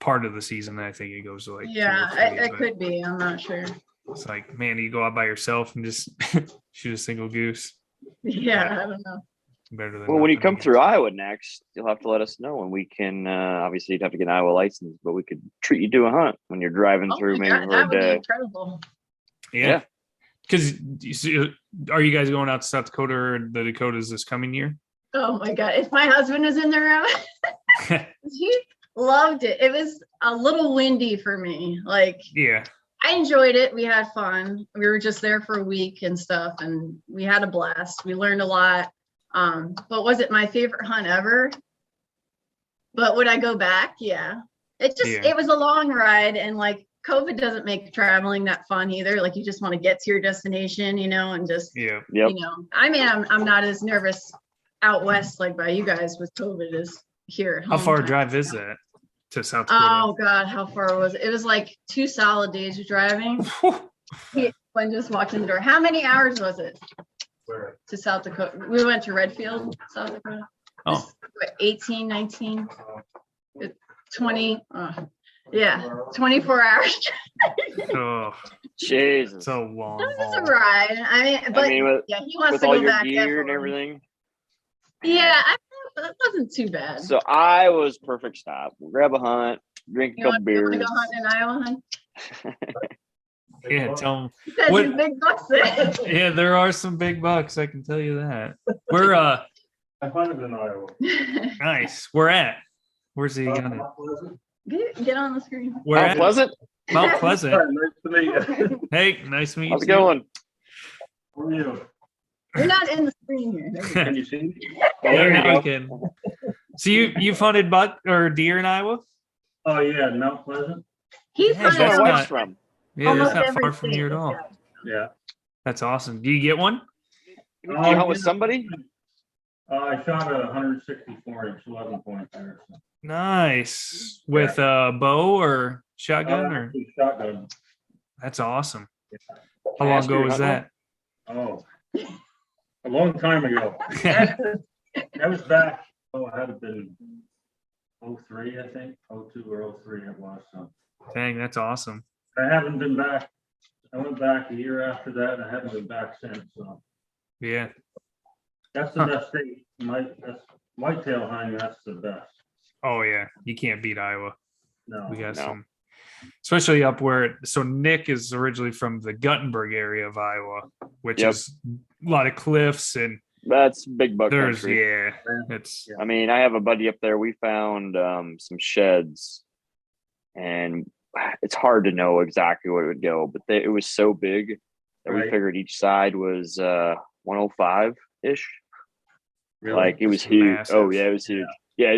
part of the season. I think it goes to like it could be. I'm not sure. It's like, man, you go out by yourself and just shoot a single goose. Yeah, I don't know. Better than well, when you come through Iowa next, you'll have to let us know, and we can. Obviously, you'd have to get an Iowa license, but we could treat you to a hunt when you're driving through. Maybe for that a would be day. incredible. Yeah. Because are you guys going out to South Dakota or the Dakotas this coming year? Oh my God! If my husband was in the room, he loved it. It was a little windy for me. Like, I enjoyed it. We had fun. We were just there for a week and stuff, and we had a blast. We learned a lot. But was it my favorite hunt ever? But would I go back? Yeah. It was a long ride, and like COVID doesn't make traveling that fun either. Like you just want to get to your destination, and just you know. I mean, I'm not as nervous out west like by you guys with COVID as here. How far a drive is that to South Dakota? Oh God, how far was it? It was like 2 solid days of driving. When just walked in the door. How many hours was it? Where? To South Dakota. We went to Redfield, South Dakota. Oh. 18, 19, 20. 24 hours. Oh, Jesus. So long. It was a ride. He wants with to all go your back gear and everything. Yeah, that wasn't too bad. So Iowa's perfect stop. We'll grab a hunt, drink a couple beers. You want to go hunt in Iowa, hunt? Yeah, tell them. What big bucks there. Yeah, there are some big bucks. I can tell you that. We're I hunted in Iowa. Nice. We're at. Where's the gun? Get on the screen. We're Mount Pleasant. Mount Pleasant. Nice to meet you. Hey, nice to meet you. How's it going? How are you? We're not in the screen here. Can you see me? Yeah, we can. So you've hunted buck or deer in Iowa? Oh yeah, Mount Pleasant. He's that's where my not- wife's from. Yeah, that's not every far from state here at all. Yeah. That's awesome. Do you get one? Did you hunt with somebody? I shot a 164-inch 11-point there. So. Nice. With a bow or shotgun or shotgun. That's awesome. How long ago was that? Oh, a long time ago. That was back. It had to been 03, I think. 02 or 03 it was. So. Dang, that's awesome. I haven't been back. I went back a year after that, and I haven't been back since. So. Yeah. That's the best thing. That's whitetail hunting. That's the best. Oh yeah, you can't beat Iowa. No, we got some, especially up where. So Nick is originally from the Guttenberg area of Iowa, which is a lot of cliffs and that's big buck there's country. It's. I mean, I have a buddy up there. We found some sheds, and it's hard to know exactly what it would go, but it was so big that we figured each side was 105 ish. Really? Like it was huge. Massive. Oh yeah, it was huge. Yeah,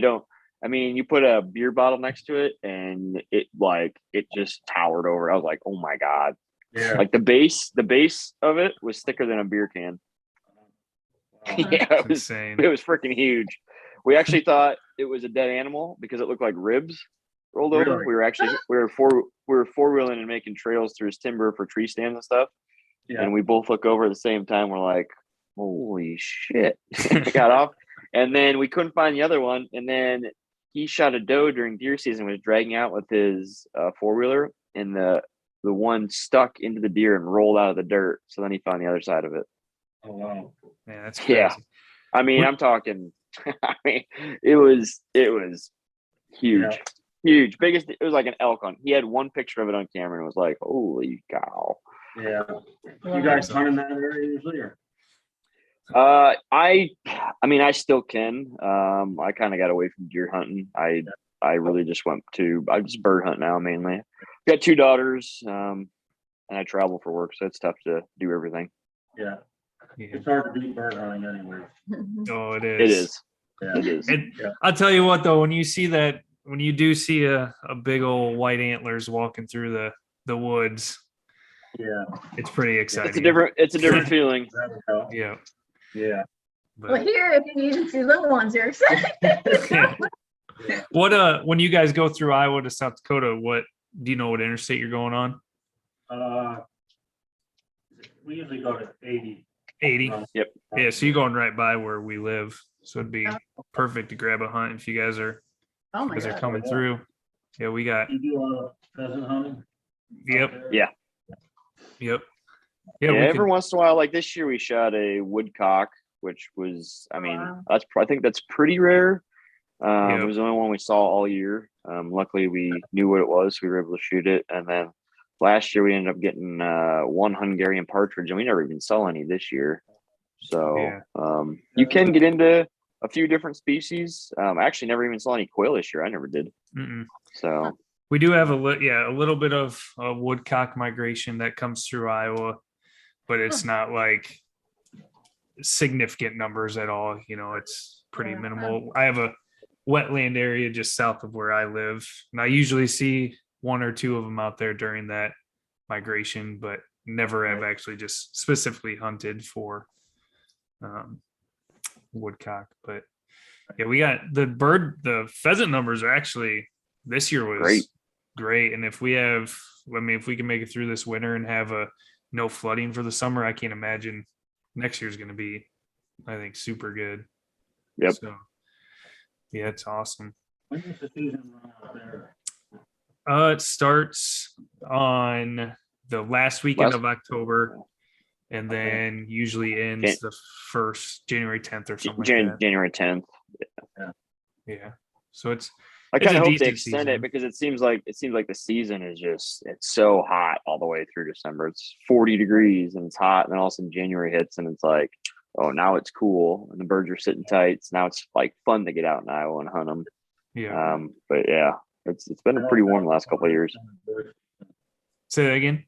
you put a beer bottle next to it and it just towered over. I was like, oh my God. Yeah. Like the base of it was thicker than a beer can. Wow. Yeah, it was freaking huge. We actually thought it was a dead animal because it looked like ribs rolled over. Really? We were four-wheeling and making trails through his timber for tree stands and stuff. Yeah. And we both look over at the same time. We're like, holy shit. Got off. And then we couldn't find the other one. And then he shot a doe during deer season, was dragging out with his four-wheeler, and the one stuck into the deer and rolled out of the dirt. So then he found the other side of it. Oh wow. Yeah, that's crazy. Yeah. I mean, I'm talking it was huge. Yeah. Huge. Biggest, it was like an elk on. He had one picture of it on camera and was like, holy cow. Yeah. You guys hunt in that area usually, or? I mean, I still can. I kind of got away from deer hunting. I really just I just bird hunt now mainly. Got 2 daughters, and I travel for work, so it's tough to do everything. Yeah. It's hard to beat bird hunting anyway. Oh, it It is. is. Yeah. It is. And I'll tell you what, though, when you do see a big old white antlers walking through the woods, Yeah. it's pretty exciting. It's a different feeling. Yeah. Yeah. But, Well, here, if you even see little ones, you're excited. what when you guys go through Iowa to South Dakota, what do you know what interstate you're going on? We usually go to 80. 80. Yep. Yeah, so you're going right by where we live. So it'd be perfect to grab a hunt if you guys are Oh my are God. coming through. Yeah, we got You do a lot of pheasant hunting? Yep. Yeah. Yep. Yeah, we every once in a while, like this year, we shot a woodcock, which was, I mean, Wow. I think that's pretty rare. Yep. It was the only one we saw all year. Luckily, we knew what it was, so we were able to shoot it. And then last year, we ended up getting one Hungarian partridge, and we never even saw any this year. So you can get into a few different species. I actually never even saw any quail this year. I never did. Mm-mm. So We do have a little bit of a woodcock migration that comes through Iowa, but it's not like significant numbers at all. You know, it's pretty minimal. I have a wetland area just south of where I live, and I usually see one or two of them out there during that migration, but never have actually just specifically hunted for woodcock. But yeah, we got the pheasant numbers are actually this year was great. And if we can make it through this winter and have no flooding for the summer, I can't imagine next year's going to be, I think, super good. Yep. So, yeah, it's awesome. When does the season run out there? It starts on the last weekend of October, and then usually ends the first January 10th or something like that. January 10th. Yeah. So I it's kind a of hope they decent extend season. it because it seems like the season is it's so hot all the way through December. It's 40 degrees and it's hot, and then all of a sudden January hits and it's like, oh, now it's cool and the birds are sitting tight. So now it's like fun to get out in Iowa and hunt them. Yeah. But yeah, it's been pretty warm the last couple of years. Say that again.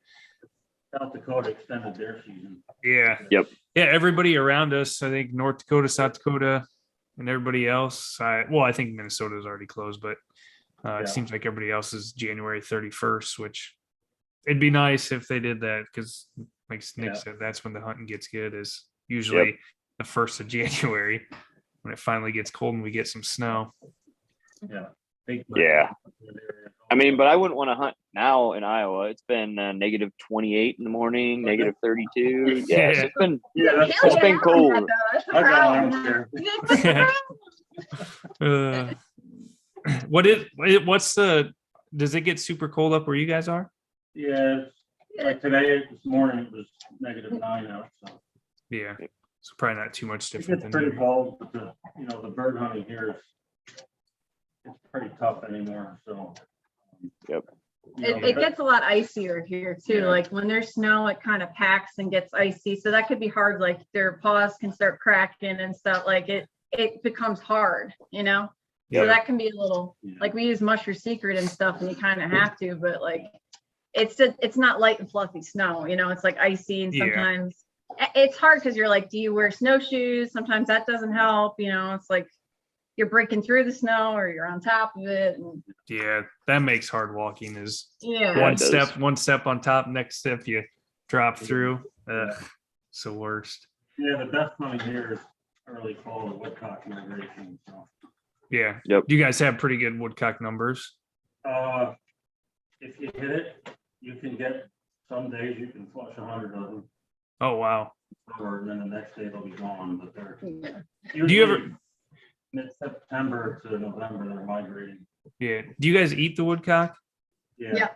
South Dakota extended their season. Yeah. Yep. Yeah. Everybody around us, I think North Dakota, South Dakota, and everybody else. I think Minnesota is already closed, but it seems like everybody else is January 31st, which it'd be nice if they did that because, like Nick said, that's when the hunting gets good. Is usually the 1st of January when it finally gets cold and we get some snow. Yeah. Yeah. I mean, but I wouldn't want to hunt now in Iowa. It's been negative 28 in the morning, negative 32. Yeah, so it's been cold. Does it get super cold up where you guys are? Yeah, like today, this morning, it was -9 out. So yeah, so probably not too much it different. gets pretty cold, but the bird hunting here it's pretty tough anymore. So it gets a lot icier here too. Like when there's snow, it kind of packs and gets icy. So that could be hard. Like their paws can start cracking and stuff. Like it becomes hard, So that can be a little like we use Mushroom Secret and stuff, and you kind of have to. But like it's not light and fluffy snow. It's like icy, and sometimes it's hard because you're like, do you wear snowshoes? Sometimes that doesn't help. It's like you're breaking through the snow or you're on top of it. And yeah, that makes hard walking is one step on top, next step you drop through. It's the worst. Yeah, the best hunting here is early fall, the woodcock migration. So. Yeah. Yep. Do you guys have pretty good woodcock numbers? If you hit it, you can get some days you can flush 100 of them. Oh wow. And then the next day they'll be gone, but they're do you ever mid-September to November they're migrating. Yeah. Do you guys eat the woodcock? Yeah.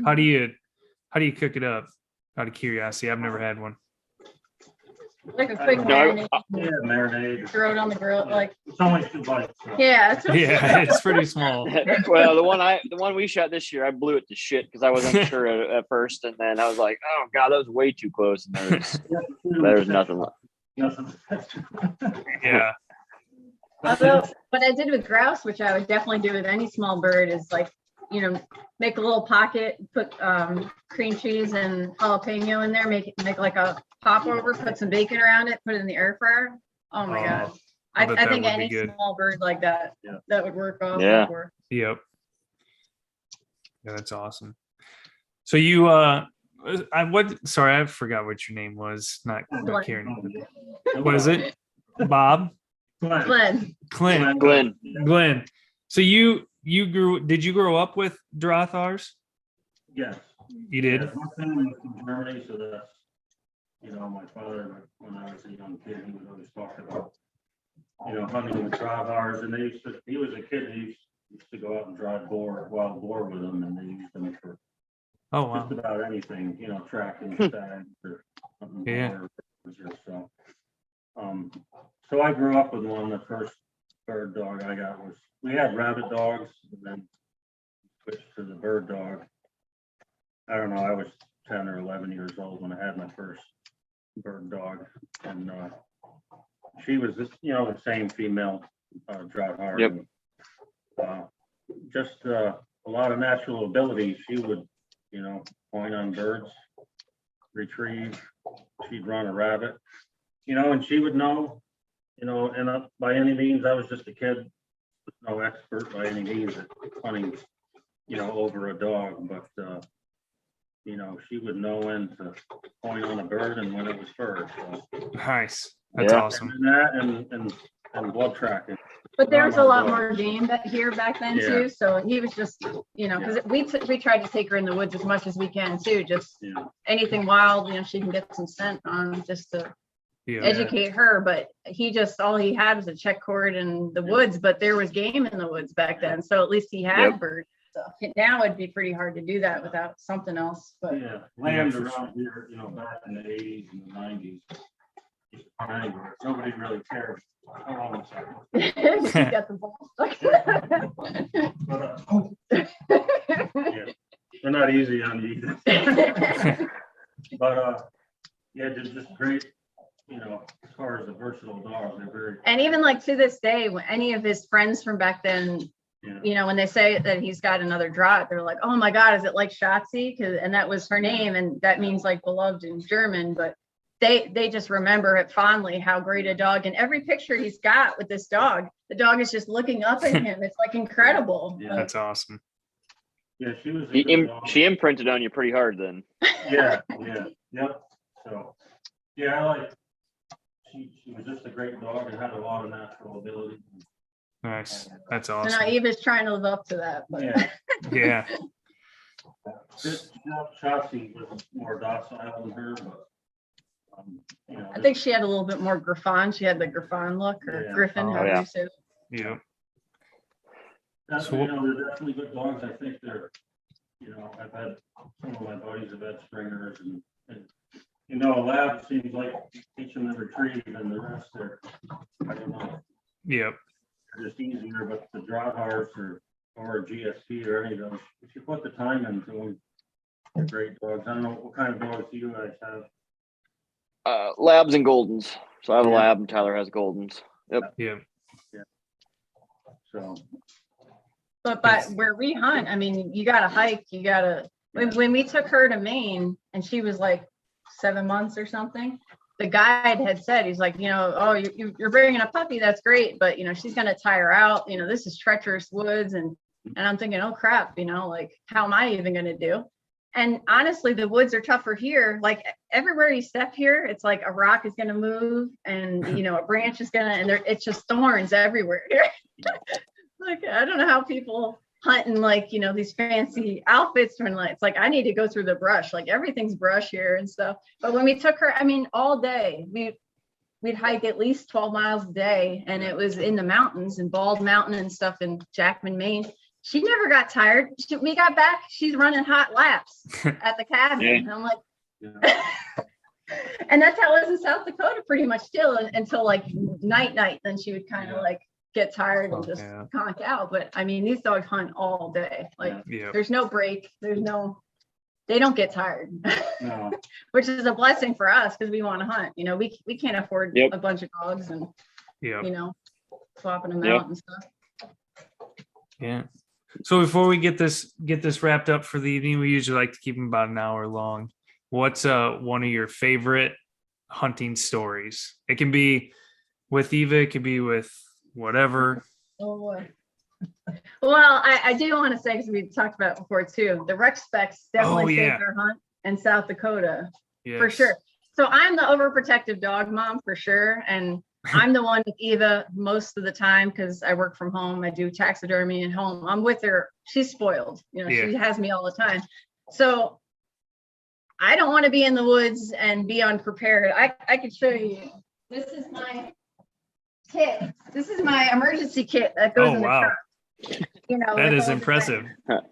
How do you cook it up? Out of curiosity, I've never had one. Like a quick marinade. Throw it on the grill, like it's only 2 bites. So. Yeah, it's pretty small. Well, the one we shot this year, I blew it to shit because I wasn't sure at first, and then I was like, oh god, that was way too close, and there was nothing left. Yeah. Although what I did with grouse, which I would definitely do with any small bird, is like make a little pocket, put cream cheese and jalapeno in there, make like a popover, put some bacon around it, put it in the air fryer. Oh my God. I think any small bird like that, that would work awesome for. Yep. Yeah, that's awesome. So you, sorry, I forgot what your name was. Not Karen. What is it? Bob? Glenn. So did you grow up with Drahthaars? Yes. You did? Yeah, my family was from Germany, so that's, my father, when I was a young kid, he would always talk about, hunting with Drahthaars, and he was a kid, he used to go out and drive wild boar with them, and they used them for just about anything, tracking stags or something. So. So I grew up with one. The first bird dog I got we had rabbit dogs, and then switched to the bird dog. I don't know, I was 10 or 11 years old when I had my first bird dog, and she was the same female Drahthaar. Yep. Just a lot of natural ability. She would, point on birds, retrieve. She'd run a rabbit, and she would know, and by any means, I was just a kid, no expert by any means at hunting, over a dog, but she would know when to point on a bird and when it was furred. So. Nice. That's awesome. And that and blood tracking. But there was a lot more game here back then too. So he was just, because we tried to take her in the woods as much as we can too. Just anything wild, she can get some scent on, just to educate her. But all he had was a check cord in the woods, but there was game in the woods back then. So at least he had birds. So now it'd be pretty hard to do that without something else. But land around here, back in the 80s and the 90s. Anywhere. Nobody really cares. Hold on a second. Got the ball stuck. They're not easy on you either. But they're just great, as far as a versatile dog. They're very. And even like to this day, when any of his friends from back then, when they say that he's got another Draht, they're like, "Oh my God, is it like Schatzi?" And that was her name, and that means like beloved in German, but. They just remember it fondly, how great a dog, and every picture he's got with this dog, the dog is just looking up at him. It's like incredible. Yeah, that's awesome. Yeah, she was. She imprinted on you pretty hard then. Yep. So, she was just a great dog and had a lot of natural ability. Nice, that's awesome. So now Eva's trying to live up to that. But. Yeah. Schatzi was more docile than her, but. I think she had a little bit more Griffon. She had the Griffon look, or Griffin, how do you say it? Yeah. That's, they're definitely good dogs. I think they're, I've had some of my buddies have had stringers, and a lab seems like teaching them to retrieve, and the rest I don't know. Yep. They're just easier, but the Drahthaars or GSP or any of those, if you put the time into them, they're great dogs. I don't know what kind of dogs do you guys have. Labs and Goldens. So I have a lab and Tyler has Goldens. Yep. Yeah. So. But where we hunt, I mean, you got to hike. You got to. When we took her to Maine, and she was like 7 months or something, the guide had said, he's like, you're bringing a puppy. That's great, but she's gonna tire out. This is treacherous woods, and I'm thinking, oh crap, like how am I even gonna do? And honestly, the woods are tougher here. Like everywhere you step here, it's like a rock is going to move, and a branch is and it's just thorns everywhere. Like I don't know how people hunt in like these fancy outfits when it's like I need to go through the brush. Like everything's brush here and stuff. But when we took her, I mean, all day we'd hike at least 12 miles a day, and it was in the mountains and Bald Mountain and stuff in Jackman, Maine. She never got tired. We got back, she's running hot laps at the cabin. And I'm like, and that's how it was in South Dakota pretty much still until like night. Then she would kind of like get tired and just conk out. But I mean, these dogs hunt all day. Like there's no break. They don't get tired, which is a blessing for us because we want to hunt. We can't afford a bunch of dogs and, swapping them out and stuff. Yeah. So before we get this wrapped up for the evening, we usually like to keep them about an hour long. What's one of your favorite hunting stories? It can be with Eva, it could be with whatever. Oh boy. Well, I do want to say, because we talked about it before too, the rec specs definitely saved our hunt in South Dakota. Yes. For sure. So I'm the overprotective dog mom for sure. And I'm the one with Eva most of the time because I work from home. I do taxidermy at home. I'm with her. She's spoiled. She has me all the time. So I don't want to be in the woods and be unprepared. I could show you. This is my kit. This is my emergency kit that goes in the truck. That is impressive.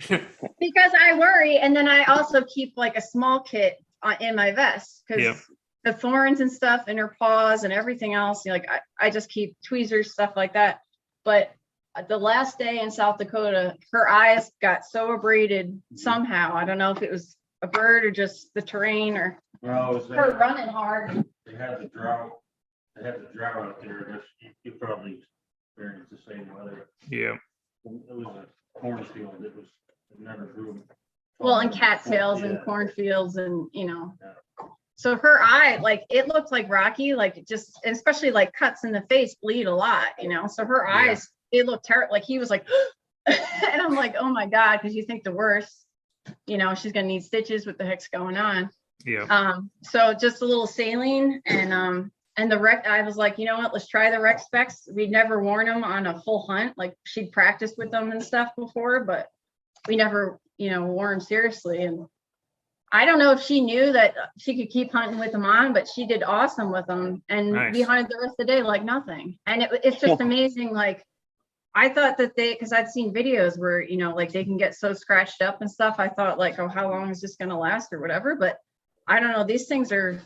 Because I worry, and then I also keep like a small kit in my vest because the thorns and stuff in her paws and everything else. I just keep tweezers, stuff like that. But the last day in South Dakota, her eyes got so abraded somehow. I don't know if it was a bird or just the terrain or her running hard. They had the drought. Out there. You probably experienced the same weather. Yeah. It was a cornfield. It never grew. Well, and cattails and cornfields and, so her eye, like it looked like Rocky, like just, especially like cuts in the face bleed a lot, so her eyes, it looked terrible. Like he was like, and I'm like, oh my God. Cause you think the worst, she's going to need stitches. What the heck's going on? Yeah. So just a little saline and the rec, I was like, you know what, let's try the rec specs. We'd never worn them on a full hunt. Like she'd practiced with them and stuff before, but we never, wore them seriously. And I don't know if she knew that she could keep hunting with them on, but she did awesome with them. And we hunted the rest of the day like nothing. And it's just amazing. Like I thought that because I'd seen videos where, like they can get so scratched up and stuff. I thought like, oh, how long is this going to last or whatever? But I don't know. These things are,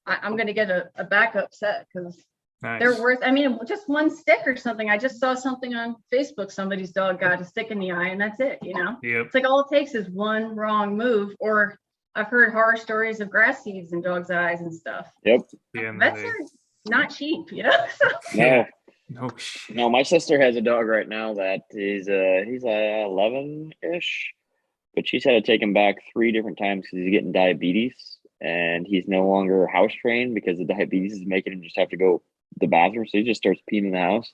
I'm going to get a backup set because they're worth, just one stick or something. I just saw something on Facebook. Somebody's dog got a stick in the eye and that's it, It's like all it takes is one wrong move. Or I've heard horror stories of grass seeds in dogs' eyes and stuff. Yep. Yeah, that's not cheap, No, my sister has a dog right now that is he's 11-ish, but she's had to take him back 3 different times because he's getting diabetes. And he's no longer house trained because the diabetes is making him just have to go to the bathroom. So he just starts peeing in the house.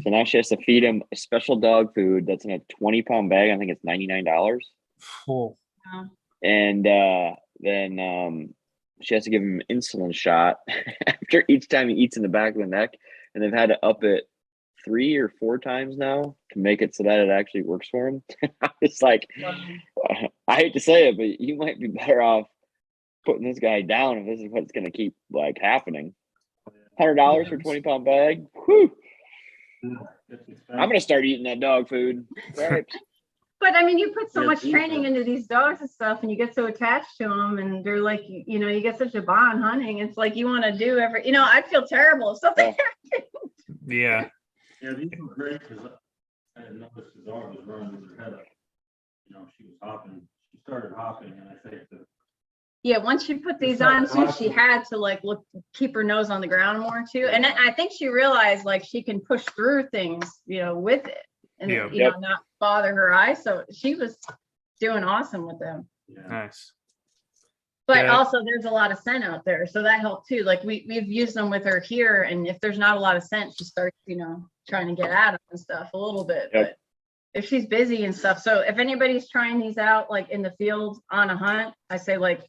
So now she has to feed him a special dog food that's in a 20-pound bag. I think it's $99. Cool. And then she has to give him an insulin shot after each time he eats in the back of the neck. And they've had to up it 3 or 4 times now to make it so that it actually works for him. It's like, I hate to say it, but you might be better off putting this guy down if this is what's going to keep like happening. $100 for a 20-pound bag. Whew. I'm going to start eating that dog food. Right? But you put so much training into these dogs and stuff, and you get so attached to them, and they're like, you get such a bond hunting. It's like you want to do every, I'd feel terrible if something happened. Yeah. Yeah, these were great because I had noticed the dog was running with her head up. She was hopping. She started hopping, and I think that. Yeah, once you put these on too, she had to like keep her nose on the ground more too. And I think she realized like she can push through things, with it and not bother her eyes. So she was doing awesome with them. Yeah. Nice. But also there's a lot of scent out there. So that helped too. Like we've used them with her here. And if there's not a lot of scent, she starts, trying to get at them and stuff a little bit. But if she's busy and stuff. So if anybody's trying these out, like in the field on a hunt, I say like,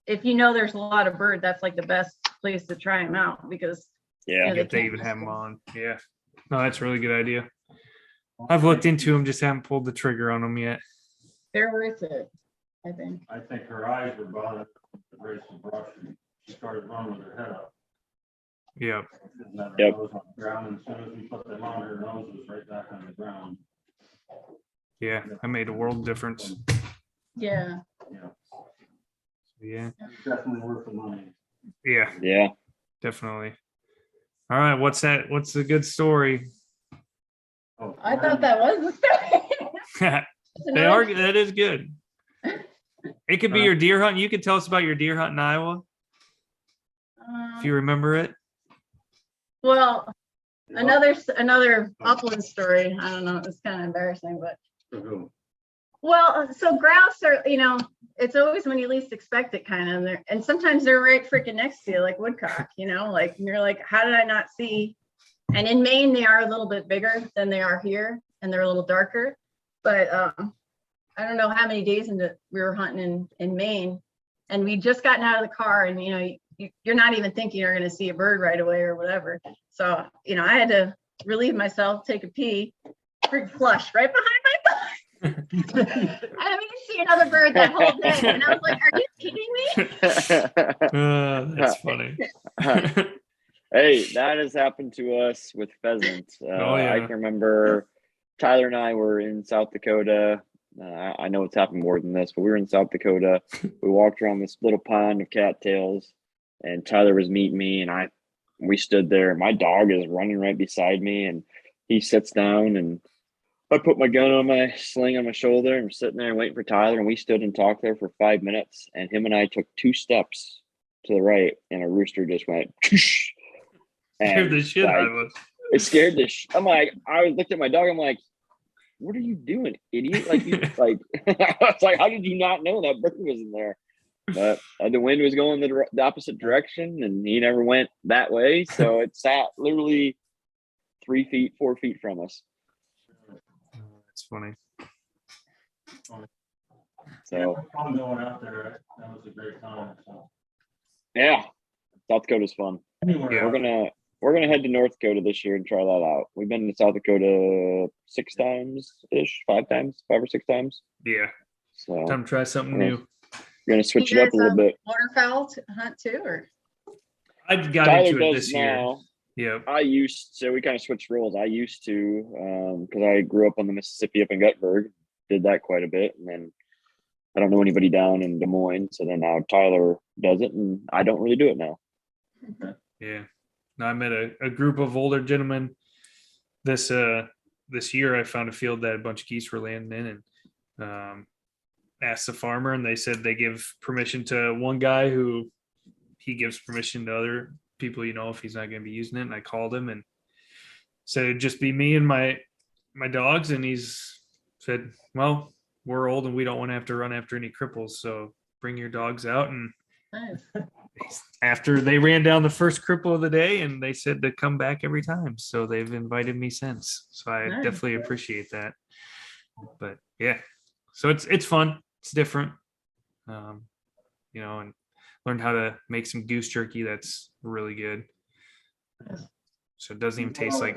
if there's a lot of bird, that's like the best place to try them out because if they even have them on. Yeah. No, that's a really good idea. I've looked into them, just haven't pulled the trigger on them yet. They're worth it, I think. I think her eyes were bothered with the brace of brush and she started running with her head up. Yep. Nose on the ground, and as soon as we put them on, her nose was right back on the ground. Yeah, that made a world difference. Yeah. Yeah. It's definitely worth the money. Yeah. Yeah. Definitely. All right. What's the good story? Oh, I thought that was the story. That is good. It could be your deer hunt. You could tell us about your deer hunt in Iowa. If you remember it. Well, another upland story. I don't know. It's kind of embarrassing, but For who? Well, so grouse are, it's always when you least expect it, kind of. And sometimes they're right freaking next to you, like woodcock, like, and you're like, how did I not see? And in Maine, they are a little bit bigger than they are here, and they're a little darker. But I don't know how many days into we were hunting in Maine, and we just gotten out of the car, and you're not even thinking you're going to see a bird right away or whatever. So I had to relieve myself, take a pee, big flush right behind my butt. I didn't see another bird that whole day, and I was like, "Are you kidding me?" That's funny. Hey, that has happened to us with pheasants. I can remember Tyler and I were in South Dakota. I know it's happened more than this, but we were in South Dakota. We walked around this little pond of cattails, and Tyler was meeting me, and we stood there. My dog is running right beside me, and he sits down, and I put my gun on my sling on my shoulder, and we're sitting there waiting for Tyler, and we stood and talked there for 5 minutes, and him and I took 2 steps to the right, and a rooster just went. Scared the shit out of us. It scared the I'm like, I looked at my dog. I'm like, what are you doing, idiot? Like, I was like, how did you not know that bird was in there? But the wind was going the opposite direction, and he never went that way. So it sat literally 3 feet, 4 feet from us. That's funny. So I'm going out there. That was a great time. So. Yeah, South Dakota's fun. Anywhere. We're gonna head to North Dakota this year and try that out. We've been to South Dakota 6 times ish, 5 or 6 times. Yeah. So time to try something new. We're gonna switch it up a little bit. Waterfowl hunt too, or I got Tyler into it does this now. year. Yeah. We kind of switched roles. I used to because I grew up on the Mississippi up in Guttenberg, did that quite a bit, and then I don't know anybody down in Des Moines, so then now Tyler does it, and I don't really do it now. Yeah. Now I met a group of older gentlemen this year. I found a field that a bunch of geese were landing in, and asked the farmer, and they said they give permission to one guy who he gives permission to other people, if he's not going to be using it. And I called him and said it'd just be me and my dogs, and he's said, well, we're old and we don't want to have to run after any cripples, so bring your dogs out. And nice. After they ran down the first cripple of the day, and they said to come back every time, so they've invited me since. So I definitely appreciate that. But yeah, so it's fun, it's different, and learned how to make some goose jerky that's really good. So it doesn't even taste like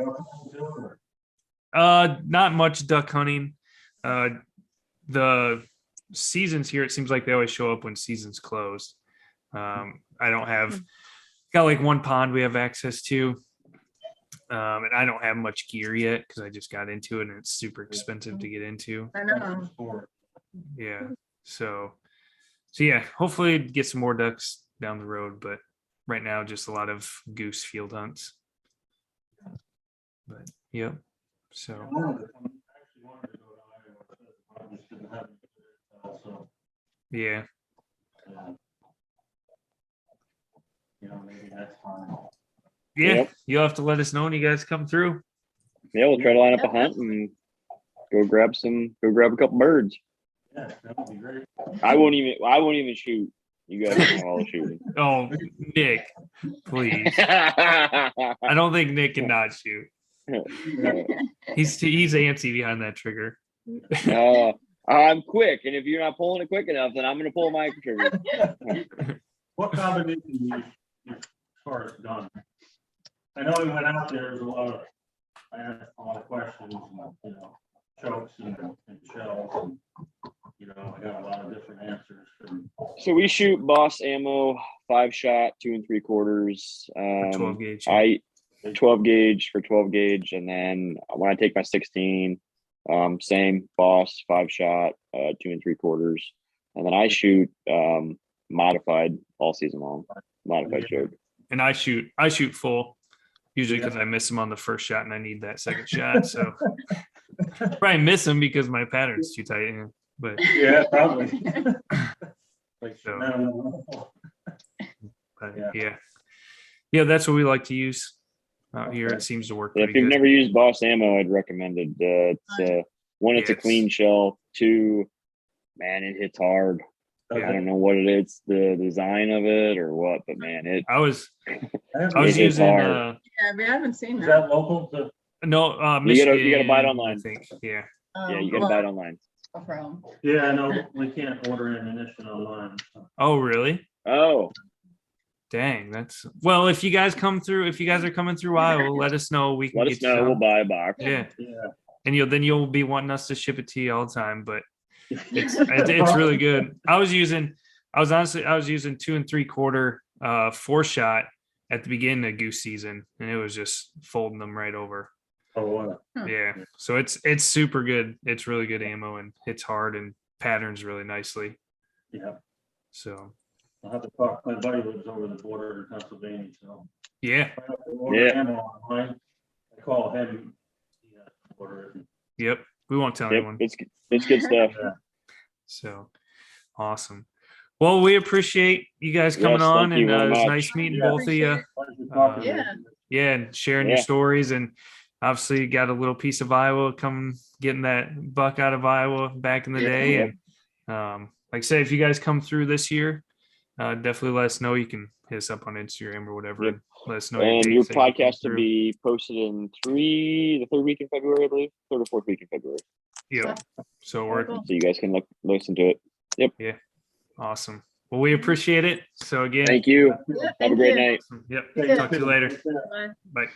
not much duck hunting. The seasons here, it seems like they always show up when seasons close. I don't have got like one pond we have access to, and I don't have much gear yet because I just got into it and it's super expensive to get into. I know. Yeah, so yeah, hopefully get some more ducks down the road, but right now just a lot of goose field hunts. But yeah, so yeah. Maybe next time. Yeah, Yep. You'll have to let us know when you guys come through. Yeah, we'll try to line up a hunt and go grab a couple birds. Yeah, that would be great. I won't even shoot. You guys can all shooting. Oh, Nick, please. I don't think Nick can not shoot. He's antsy behind that trigger. I'm quick, and if you're not pulling it quick enough, then I'm going to pull my trigger. What combination do you use as far as gun? I know we went out there. I asked a lot of questions, and, chokes and shells, and I got a lot of different answers. So we shoot Boss ammo, 5-shot, 2 3/4. 12 gauge. 12 gauge for 12 gauge, and then when I take my 16, same Boss 5-shot, 2 3/4, and then I shoot modified all season long, modified choke. And I shoot full, usually because I miss them on the first shot and I need that second shot. So probably miss them because my pattern's too tight. But yeah, probably. Yeah, that's what we like to use out here. It seems to work. If you've never used Boss ammo, I'd recommend it. one, it's a clean shell. Two, man, it hits hard. Okay. I don't know what it is, the design of it or what, but man, I was it using Yeah, we haven't seen Is that. that local to? no Michigan, you gotta buy it I online. think. Yeah. yeah, you gotta buy it online. No problem. Yeah, I know, we can't order ammunition online. So. Oh, really? Oh, Dang, that's well. If you guys are coming through Iowa, let us know. We can let get us know. you We'll some. buy a box. Yeah, Yeah. and you'll be wanting us to ship it to you all the time. But it's really good. I was using 2 3/4 4-shot at the beginning of goose season, and it was just folding them right over. Oh, wow. Yeah, so it's super good. It's really good ammo and hits hard and patterns really nicely. Yeah. So I'll have to talk. My buddy lives over the border in Pennsylvania, so. yeah, If I have to order ammo online, I call him. He has to order it. yep. We won't tell Yep, anyone. it's good stuff. Yeah. So awesome. Well, we appreciate you guys coming Yes, on, thank you and very it's much. nice meeting Yeah. both of you. Pleasure talking to you. Yeah. Yeah, and sharing Yeah. your stories, and obviously you got a little piece of Iowa getting that buck out of Iowa back in the day. Yep. And like I say, if you guys come through this year, definitely let us know. You can hit us up on Instagram or whatever. Yep. And let us know. And dates your that you come podcast will through. be posted in the 3rd week in February, I believe. 3rd or 4th week in February. Yep. So we're Cool. So you guys can listen to it. awesome. Well, we appreciate it. So again, Thank you. Yeah, Have a thank great you. night. Yep. Yeah. Talk to you later. Bye. Bye.